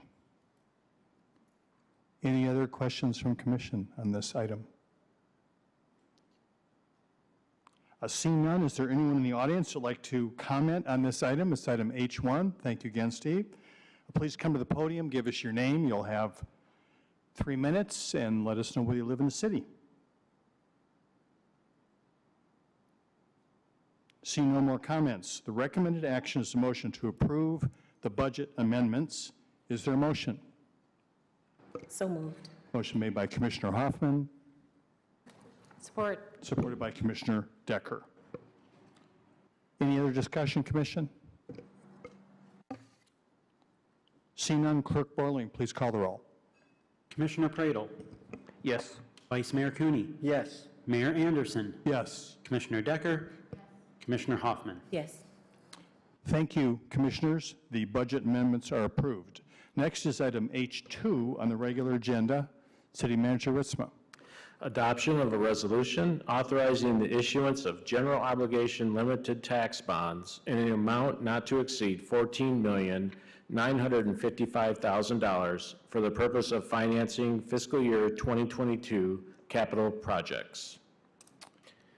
Any other questions from Commission on this item? Seeing none, is there anyone in the audience who would like to comment on this item? It's item H1. Thank you again, Steve. Please come to the podium, give us your name. You'll have 3 minutes, and let us know where you live in the city. Seeing no more comments, the recommended action is a motion to approve the budget amendments. Is there a motion? So moved. Motion made by Commissioner Hoffman. Support. Supported by Commissioner Decker. Any other discussion, Commission? Seeing none, Clerk Borling, please call the roll. Commissioner Pradel, Yes. Vice Mayor Cooney, Yes. Mayor Anderson, Yes. Commissioner Decker, Commissioner Hoffman. Yes. Thank you, Commissioners. The budget amendments are approved. Next is item H2 on the regular agenda. City Manager Ritzma. Adoption of a resolution authorizing the issuance of general obligation limited tax bonds in an amount not to exceed $14,955,000 for the purpose of financing fiscal year 2022 capital projects.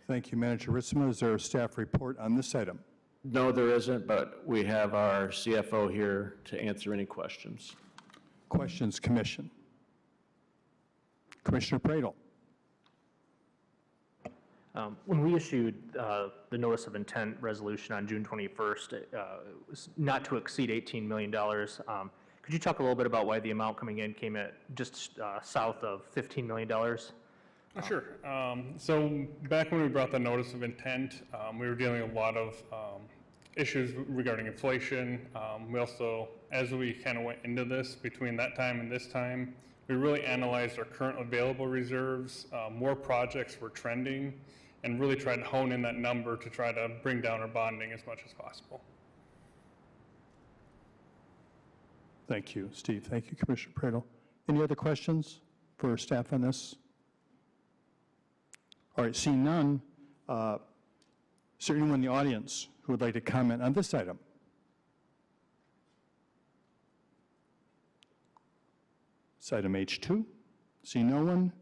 Thank you, Manager Ritzma. Is there a staff report on this item? No, there isn't, but we have our CFO here to answer any questions. Questions, Commission? Commissioner Pradel. When we issued the notice of intent resolution on June 21st, it was not to exceed $18 million. Could you talk a little bit about why the amount coming in came at just south of $15 million? Sure. So back when we brought the notice of intent, we were dealing with a lot of issues regarding inflation. We also, as we kind of went into this, between that time and this time, we really analyzed our current available reserves. More projects were trending, and really tried to hone in that number to try to bring down our bonding as much as possible. Thank you, Steve. Thank you, Commissioner Pradel. Any other questions for staff on this? All right, seeing none, is there anyone in the audience who would like to comment on this item? It's item H2. See no one.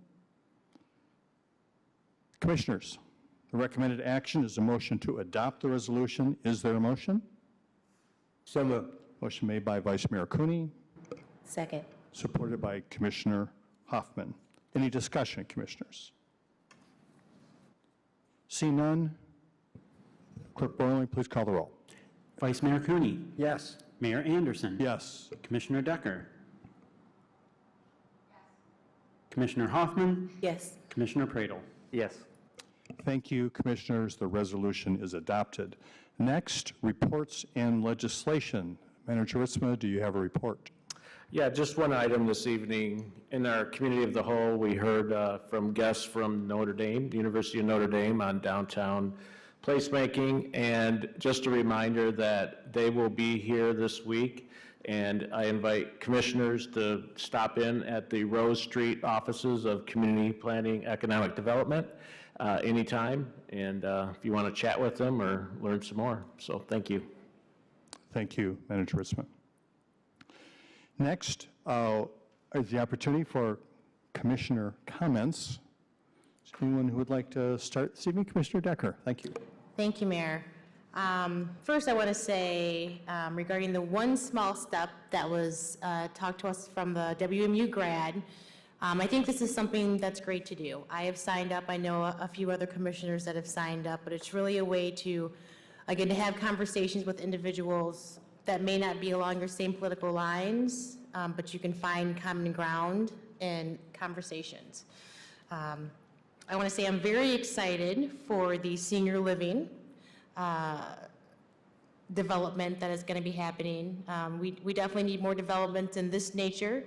Commissioners, the recommended action is a motion to adopt the resolution. Is there a motion? So moved. Motion made by Vice Mayor Cooney, Second. supported by Commissioner Hoffman. Any discussion, Commissioners? See none. Clerk Borling, please call the roll. Vice Mayor Cooney, Yes. Mayor Anderson, Yes. Commissioner Decker, Commissioner Hoffman, Yes. Commissioner Pradel. Yes. Thank you, Commissioners. The resolution is adopted. Next, reports and legislation. Manager Ritzma, do you have a report? Yeah, just one item this evening. In our community of the whole, we heard from guests from Notre Dame, the University of Notre Dame, on downtown placemaking, and just a reminder that they will be here this week, and I invite commissioners to stop in at the Rose Street offices of Community Planning Economic Development anytime, and if you want to chat with them or learn some more. So thank you. Thank you, Manager Ritzma. Next is the opportunity for Commissioner comments. Is there anyone who would like to start this evening? Commissioner Decker, thank you. Thank you, Mayor. First, I want to say regarding the one small step that was talked to us from the WMU grad, I think this is something that's great to do. I have signed up. I know a few other commissioners that have signed up, but it's really a way to, again, to have conversations with individuals that may not be along your same political lines, but you can find common ground in conversations. I want to say I'm very excited for the senior living development that is going to be happening. We definitely need more development in this nature,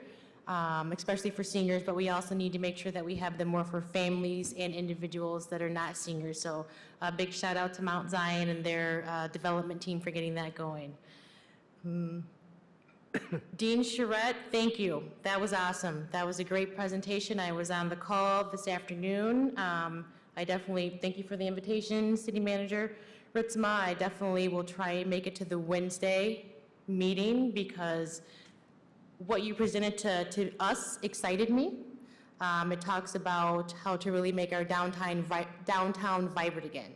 especially for seniors, but we also need to make sure that we have them more for families and individuals that are not seniors. So a big shout out to Mount Zion and their development team for getting that going. Dean Charette, thank you. That was awesome. That was a great presentation. I was on the call this afternoon. I definitely thank you for the invitation, City Manager Ritzma. I definitely will try and make it to the Wednesday meeting because what you presented to us excited me. It talks about how to really make our downtown vibrant again.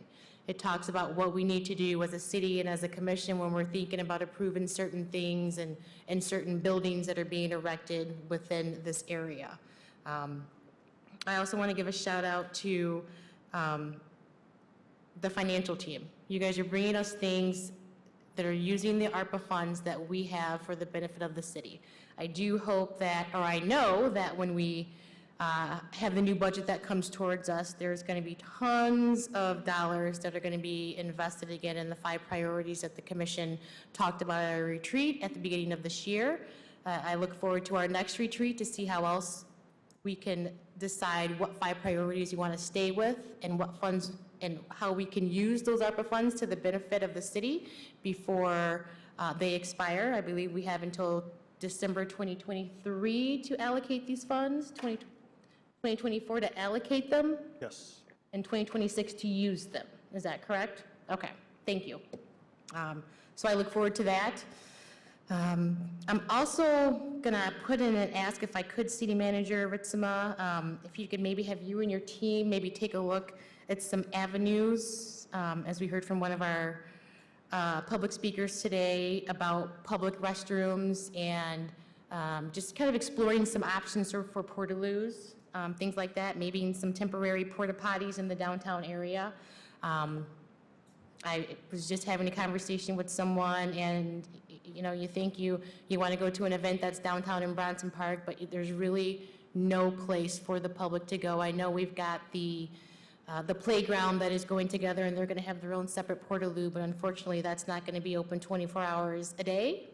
It talks about what we need to do as a city and as a commission when we're thinking about approving certain things and certain buildings that are being erected within this area. I also want to give a shout out to the financial team. You guys are bringing us things that are using the ARPA funds that we have for the benefit of the city. I do hope that, or I know that when we have the new budget that comes towards us, there's going to be tons of dollars that are going to be invested again in the 5 priorities that the commission talked about at our retreat at the beginning of this year. I look forward to our next retreat to see how else we can decide what 5 priorities you want to stay with and what funds and how we can use those ARPA funds to the benefit of the city before they expire. I believe we have until December 2023 to allocate these funds, 2024 to allocate them, Yes. and 2026 to use them. Is that correct? Okay, thank you. So I look forward to that. I'm also gonna put in and ask if I could, City Manager Ritsema, if you could maybe have you and your team maybe take a look at some avenues, as we heard from one of our public speakers today about public restrooms and just kind of exploring some options for portaloos, things like that, maybe some temporary porta potties in the downtown area. I was just having a conversation with someone, and you know, you think you want to go to an event that's downtown in Bronson Park, but there's really no place for the public to go. I know we've got the playground that is going together, and they're going to have their own separate portaloo, but unfortunately, that's not going to be open 24 hours a day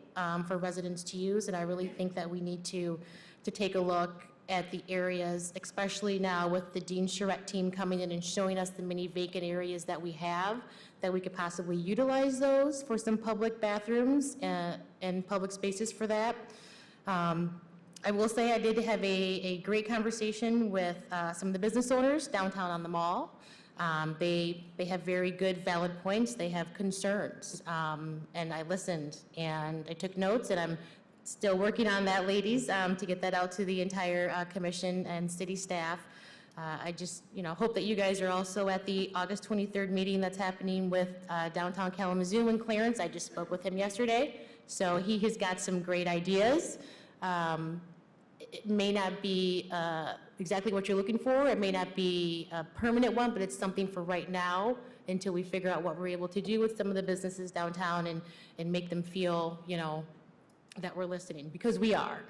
for residents to use. And I really think that we need to take a look at the areas, especially now with the Dean Charette team coming in and showing us the many vacant areas that we have, that we could possibly utilize those for some public bathrooms and public spaces for that. I will say I did have a great conversation with some of the business owners downtown on the mall. They have very good, valid points. They have concerns, and I listened and I took notes, and I'm still working on that, ladies, to get that out to the entire commission and city staff. I just, hope that you guys are also at the August 23rd meeting that's happening with downtown Kalamazoo and Clarence. I just spoke with him yesterday, so he has got some great ideas. It may not be exactly what you're looking for. It may not be a permanent one, but it's something for right now until we figure out what we're able to do with some of the businesses downtown and make them feel, that we're listening, because we are.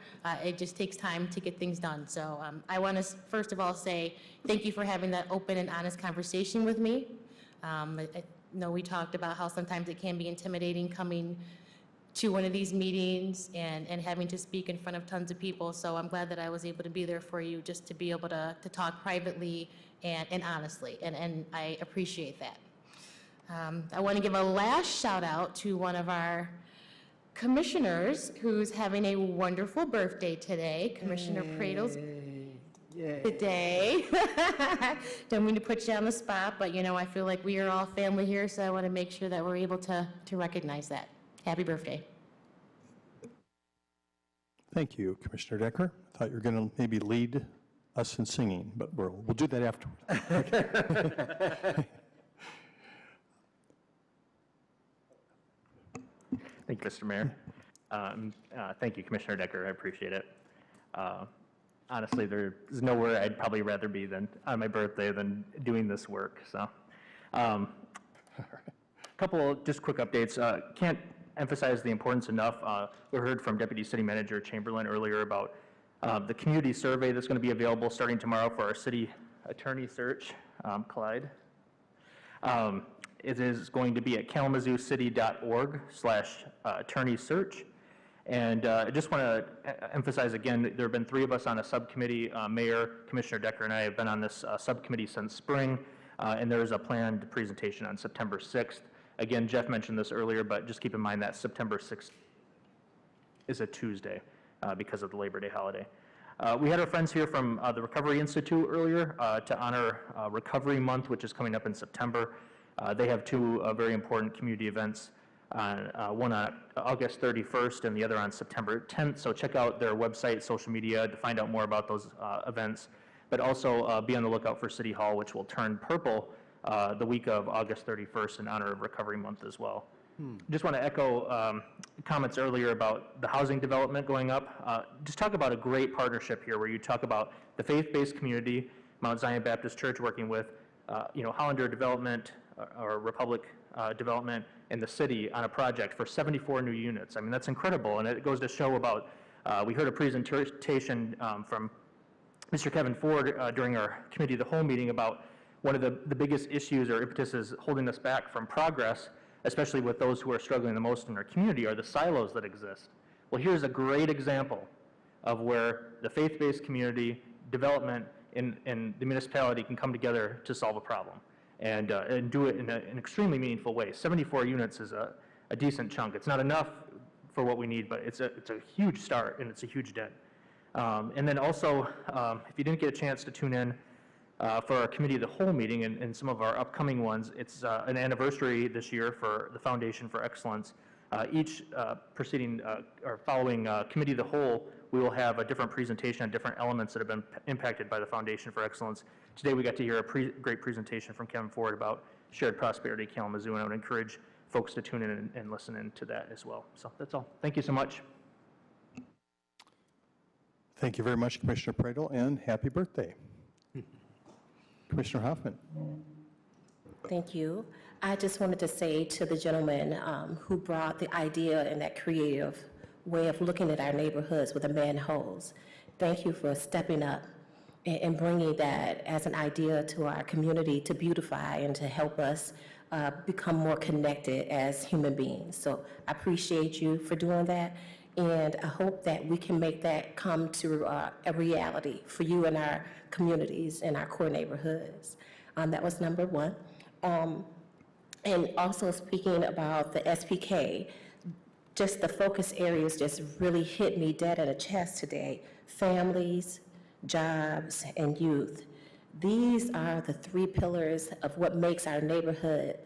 It just takes time to get things done. So I want to first of all say thank you for having that open and honest conversation with me. I know we talked about how sometimes it can be intimidating coming to one of these meetings and having to speak in front of tons of people. So I'm glad that I was able to be there for you, just to be able to talk privately and honestly, and I appreciate that. I want to give a last shout out to one of our commissioners who's having a wonderful birthday today, Commissioner Pradel's today. Don't mean to put you on the spot, but I feel like we are all family here, so I want to make sure that we're able to recognize that. Happy birthday. Thank you, Commissioner Decker. I thought you were going to maybe lead us in singing, but we'll do that afterwards. Thank you, Mr. Mayor. Thank you, Commissioner Decker. I appreciate it. Honestly, there's nowhere I'd probably rather be than on my birthday than doing this work. So, a couple just quick updates. Can't emphasize the importance enough. We heard from Deputy City Manager Chamberlain earlier about the community survey that's going to be available starting tomorrow for our city attorney search. Clyde. It is going to be at kalamazooCity.org/attorney search. And I just want to emphasize again, there have been 3 of us on a subcommittee. Mayor, Commissioner Decker, and I have been on this subcommittee since spring, and there is a planned presentation on September 6th. Again, Jeff mentioned this earlier, but just keep in mind that September 6th is a Tuesday because of the Labor Day holiday. We had our friends here from the Recovery Institute earlier to honor Recovery Month, which is coming up in September. They have 2 very important community events, one on August 31st and the other on September 10th. So check out their website, social media to find out more about those events. But also be on the lookout for City Hall, which will turn purple the week of August 31st in honor of Recovery Month as well. Just want to echo comments earlier about the housing development going up. Just talk about a great partnership here where you talk about the faith-based community, Mount Zion Baptist Church working with Hollander Development, or Republic Development in the city on a project for 74 new units. I mean, that's incredible, and it goes to show about, we heard a presentation from Mr. Kevin Ford during our Committee of the Whole meeting about one of the biggest issues or impetuses holding us back from progress, especially with those who are struggling the most in our community, are the silos that exist. Well, here's a great example of where the faith-based community development in the municipality can come together to solve a problem and do it in an extremely meaningful way. 74 units is a decent chunk. It's not enough for what we need, but it's a huge start and it's a huge dent. And then also, if you didn't get a chance to tune in for our Committee of the Whole meeting and some of our upcoming ones, it's an anniversary this year for the Foundation for Excellence. Each preceding or following Committee of the Whole, we will have a different presentation on different elements that have been impacted by the Foundation for Excellence. Today we got to hear a great presentation from Kevin Ford about shared prosperity Kalamazoo, and I would encourage folks to tune in and listen in to that as well. So that's all. Thank you so much. Thank you very much, Commissioner Pradel, and happy birthday. Commissioner Hoffman. Thank you. I just wanted to say to the gentleman who brought the idea and that creative way of looking at our neighborhoods with the manholes, thank you for stepping up and bringing that as an idea to our community to beautify and to help us become more connected as human beings. So I appreciate you for doing that, and I hope that we can make that come to a reality for you and our communities and our core neighborhoods. That was number one. And also speaking about the SPK, just the focus areas just really hit me dead in the chest today. Families, jobs, and youth. These are the three pillars of what makes our neighborhood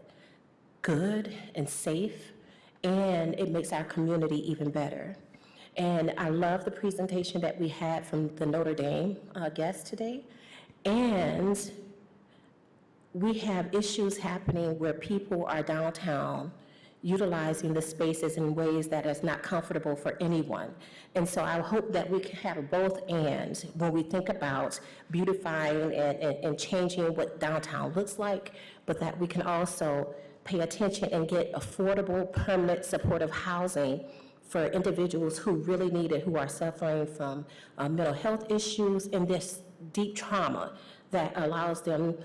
good and safe, and it makes our community even better. And I love the presentation that we had from the Notre Dame guest today. And we have issues happening where people are downtown utilizing the spaces in ways that is not comfortable for anyone. And so I hope that we can have both and when we think about beautifying and changing what downtown looks like, but that we can also pay attention and get affordable, permanent, supportive housing for individuals who really need it, who are suffering from mental health issues and this deep trauma that allows them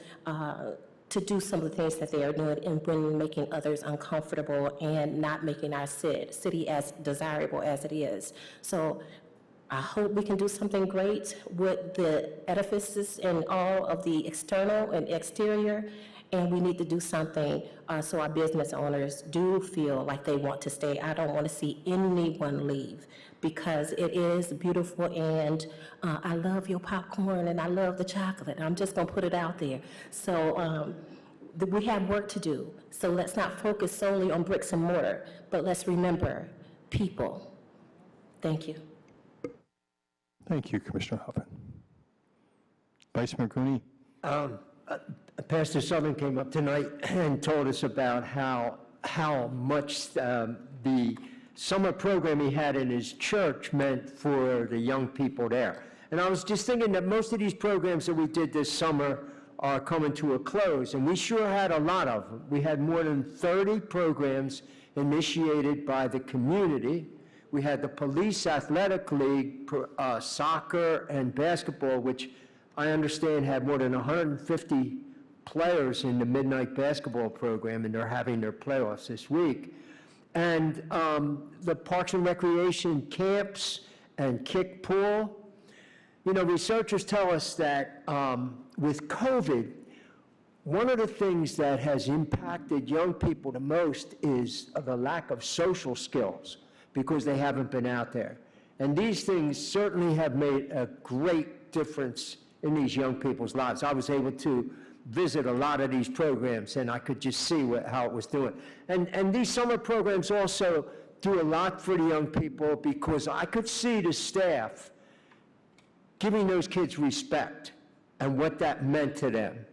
to do some of the things that they are doing and when making others uncomfortable and not making our city as desirable as it is. So I hope we can do something great with the edifices and all of the external and exterior, and we need to do something so our business owners do feel like they want to stay. I don't want to see anyone leave because it is beautiful, and I love your popcorn and I love the chocolate. I'm just going to put it out there. So we have work to do. So let's not focus solely on bricks and mortar, but let's remember people. Thank you. Thank you, Commissioner Hoffman. Vice Mayor Cooney. Pastor Southern came up tonight and told us about how much the summer program he had in his church meant for the young people there. And I was just thinking that most of these programs that we did this summer are coming to a close, and we sure had a lot of them. We had more than 30 programs initiated by the community. We had the Police Athletic League, soccer and basketball, which I understand had more than 150 players in the midnight basketball program, and they're having their playoffs this week. And the Parks and Recreation camps and kick pool. You know, researchers tell us that with COVID, one of the things that has impacted young people the most is the lack of social skills because they haven't been out there. And these things certainly have made a great difference in these young people's lives. I was able to visit a lot of these programs, and I could just see how it was doing. And these summer programs also do a lot for the young people because I could see the staff giving those kids respect and what that meant to them.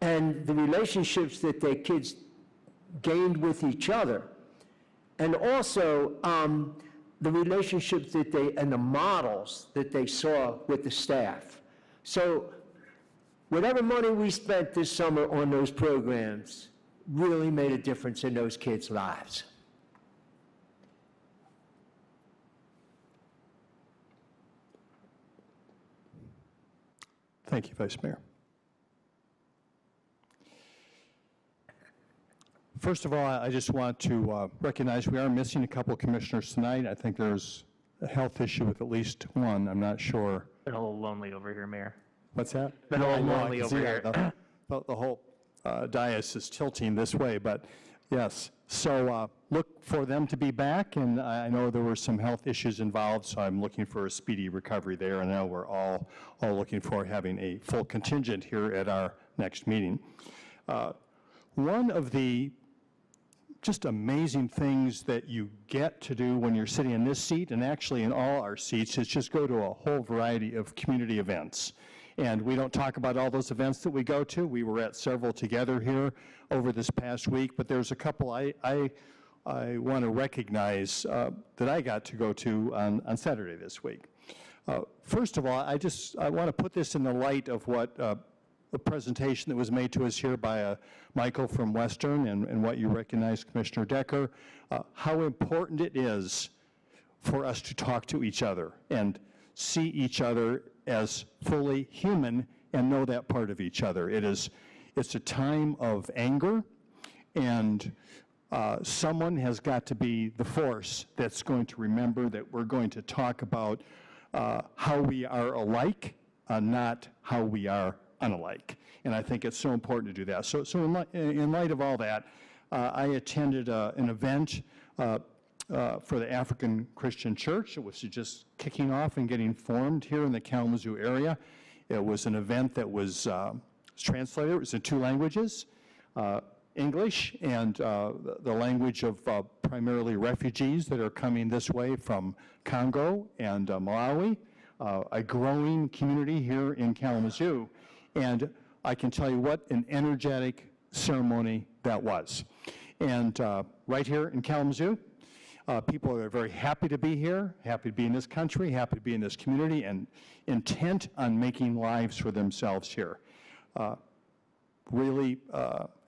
And the relationships that the kids gained with each other. And also the relationships that and the models that they saw with the staff. So whatever money we spent this summer on those programs really made a difference in those kids' lives. Thank you, Vice Mayor. First of all, I just want to recognize we are missing a couple of commissioners tonight. I think there's a health issue with at least one. I'm not sure. Been a little lonely over here, Mayor. What's that? Been a little I lonely can over see here. that. The whole dais is tilting this way, but yes. So look for them to be back, and I know there were some health issues involved, so I'm looking for a speedy recovery there, and I know we're all looking for having a full contingent here at our next meeting. One of the just amazing things that you get to do when you're sitting in this seat, and actually in all our seats, is just go to a whole variety of community events. And we don't talk about all those events that we go to. We were at several together here over this past week, but there's a couple I want to recognize that I got to go to on Saturday this week. First of all, I want to put this in the light of what the presentation that was made to us here by Michael from Western and what you recognize, Commissioner Decker, how important it is for us to talk to each other and see each other as fully human and know that part of each other. It's a time of anger, and someone has got to be the force that's going to remember that we're going to talk about how we are alike, not how we are unalike. And I think it's so important to do that. So in light of all that, I attended an event for the African Christian Church. It was just kicking off and getting formed here in the Kalamazoo area. It was an event that was translated. It was in 2 languages, English and the language of primarily refugees that are coming this way from Congo and Malawi, a growing community here in Kalamazoo. And I can tell you what an energetic ceremony that was. And right here in Kalamazoo, people are very happy to be here, happy to be in this country, happy to be in this community, and intent on making lives for themselves here. Really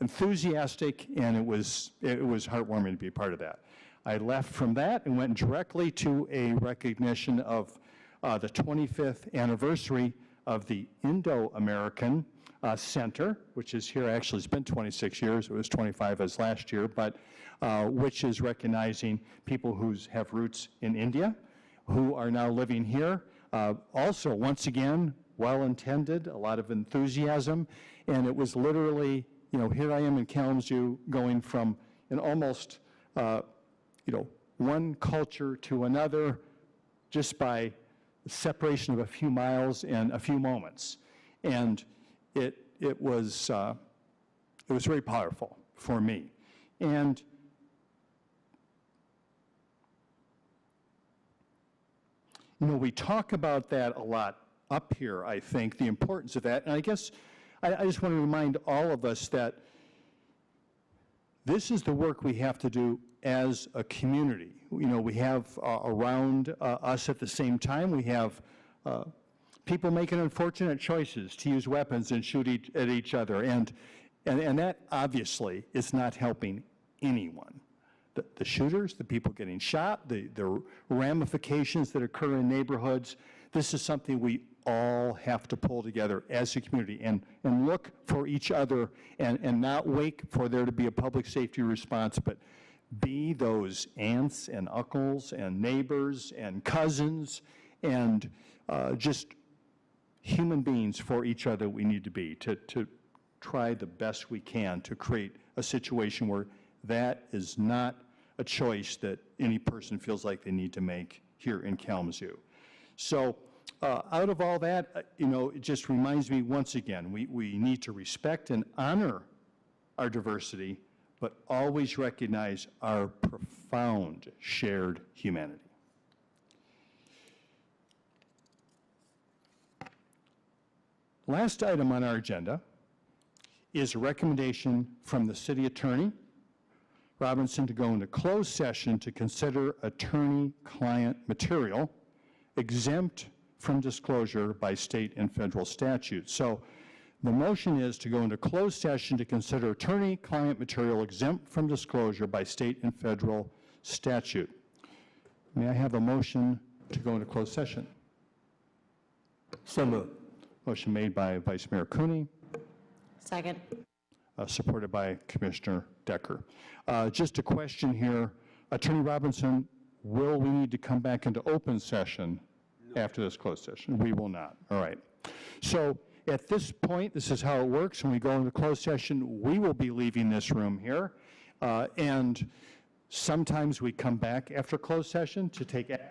enthusiastic, and it was heartwarming to be a part of that. I left from that and went directly to a recognition of the 25th anniversary of the Indo-American Center, which is here. Actually, it's been 26 years. It was 25 as last year, but which is recognizing people who have roots in India, who are now living here. Also, once again, well-intended, a lot of enthusiasm, and it was literally, here I am in Kalamazoo going from an almost, one culture to another just by the separation of a few miles and a few moments. And it was very powerful for me. And we talk about that a lot up here, I think, the importance of that. And I guess I just want to remind all of us that this is the work we have to do as a community. We have around us at the same time, we have people making unfortunate choices to use weapons and shoot at each other. And that obviously is not helping anyone. The shooters, the people getting shot, the ramifications that occur in neighborhoods, this is something we all have to pull together as a community and look for each other and not wait for there to be a public safety response, but be those aunts and uncles and neighbors and cousins and just human beings for each other we need to be to try the best we can to create a situation where that is not a choice that any person feels like they need to make here in Kalamazoo. So out of all that, it just reminds me once again, we need to respect and honor our diversity, but always recognize our profound shared humanity. Last item on our agenda is a recommendation from the City Attorney Robinson to go into closed session to consider attorney-client material exempt from disclosure by state and federal statute. So the motion is to go into closed session to consider attorney-client material exempt from disclosure by state and federal statute. May I have a motion to go into closed session? So moved. Motion made by Vice Mayor Cooney. Second. supported by Commissioner Decker. Just a question here. Attorney Robinson, will we need to come back into open session after this closed session? We will not. All right. So at this point, this is how it works. When we go into closed session, we will be leaving this room here. And sometimes we come back after closed session to take action.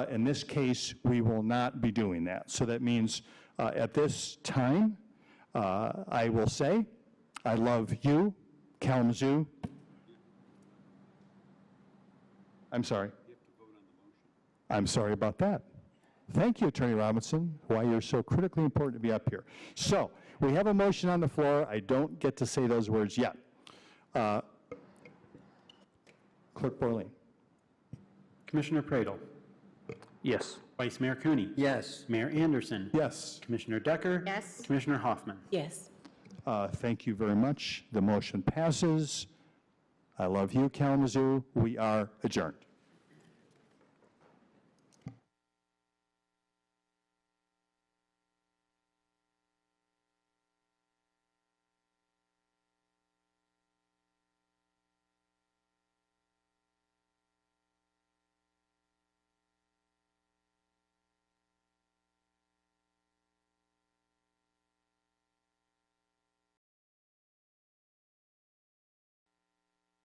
In this case, we will not be doing that. So that means at this time, I will say, I love you, Kalamazoo. I'm sorry. I'm sorry about that. Thank you, Attorney Robinson, why you're so critically important to be up here. So we have a motion on the floor. I don't get to say those words yet. Clerk Borlene. Commissioner Pradel. Yes. Vice Mayor Cooney. Yes. Mayor Anderson. Yes. Commissioner Decker. Yes. Commissioner Hoffman. Yes. Thank you very much. The motion passes. I love you, Kalamazoo. We are adjourned.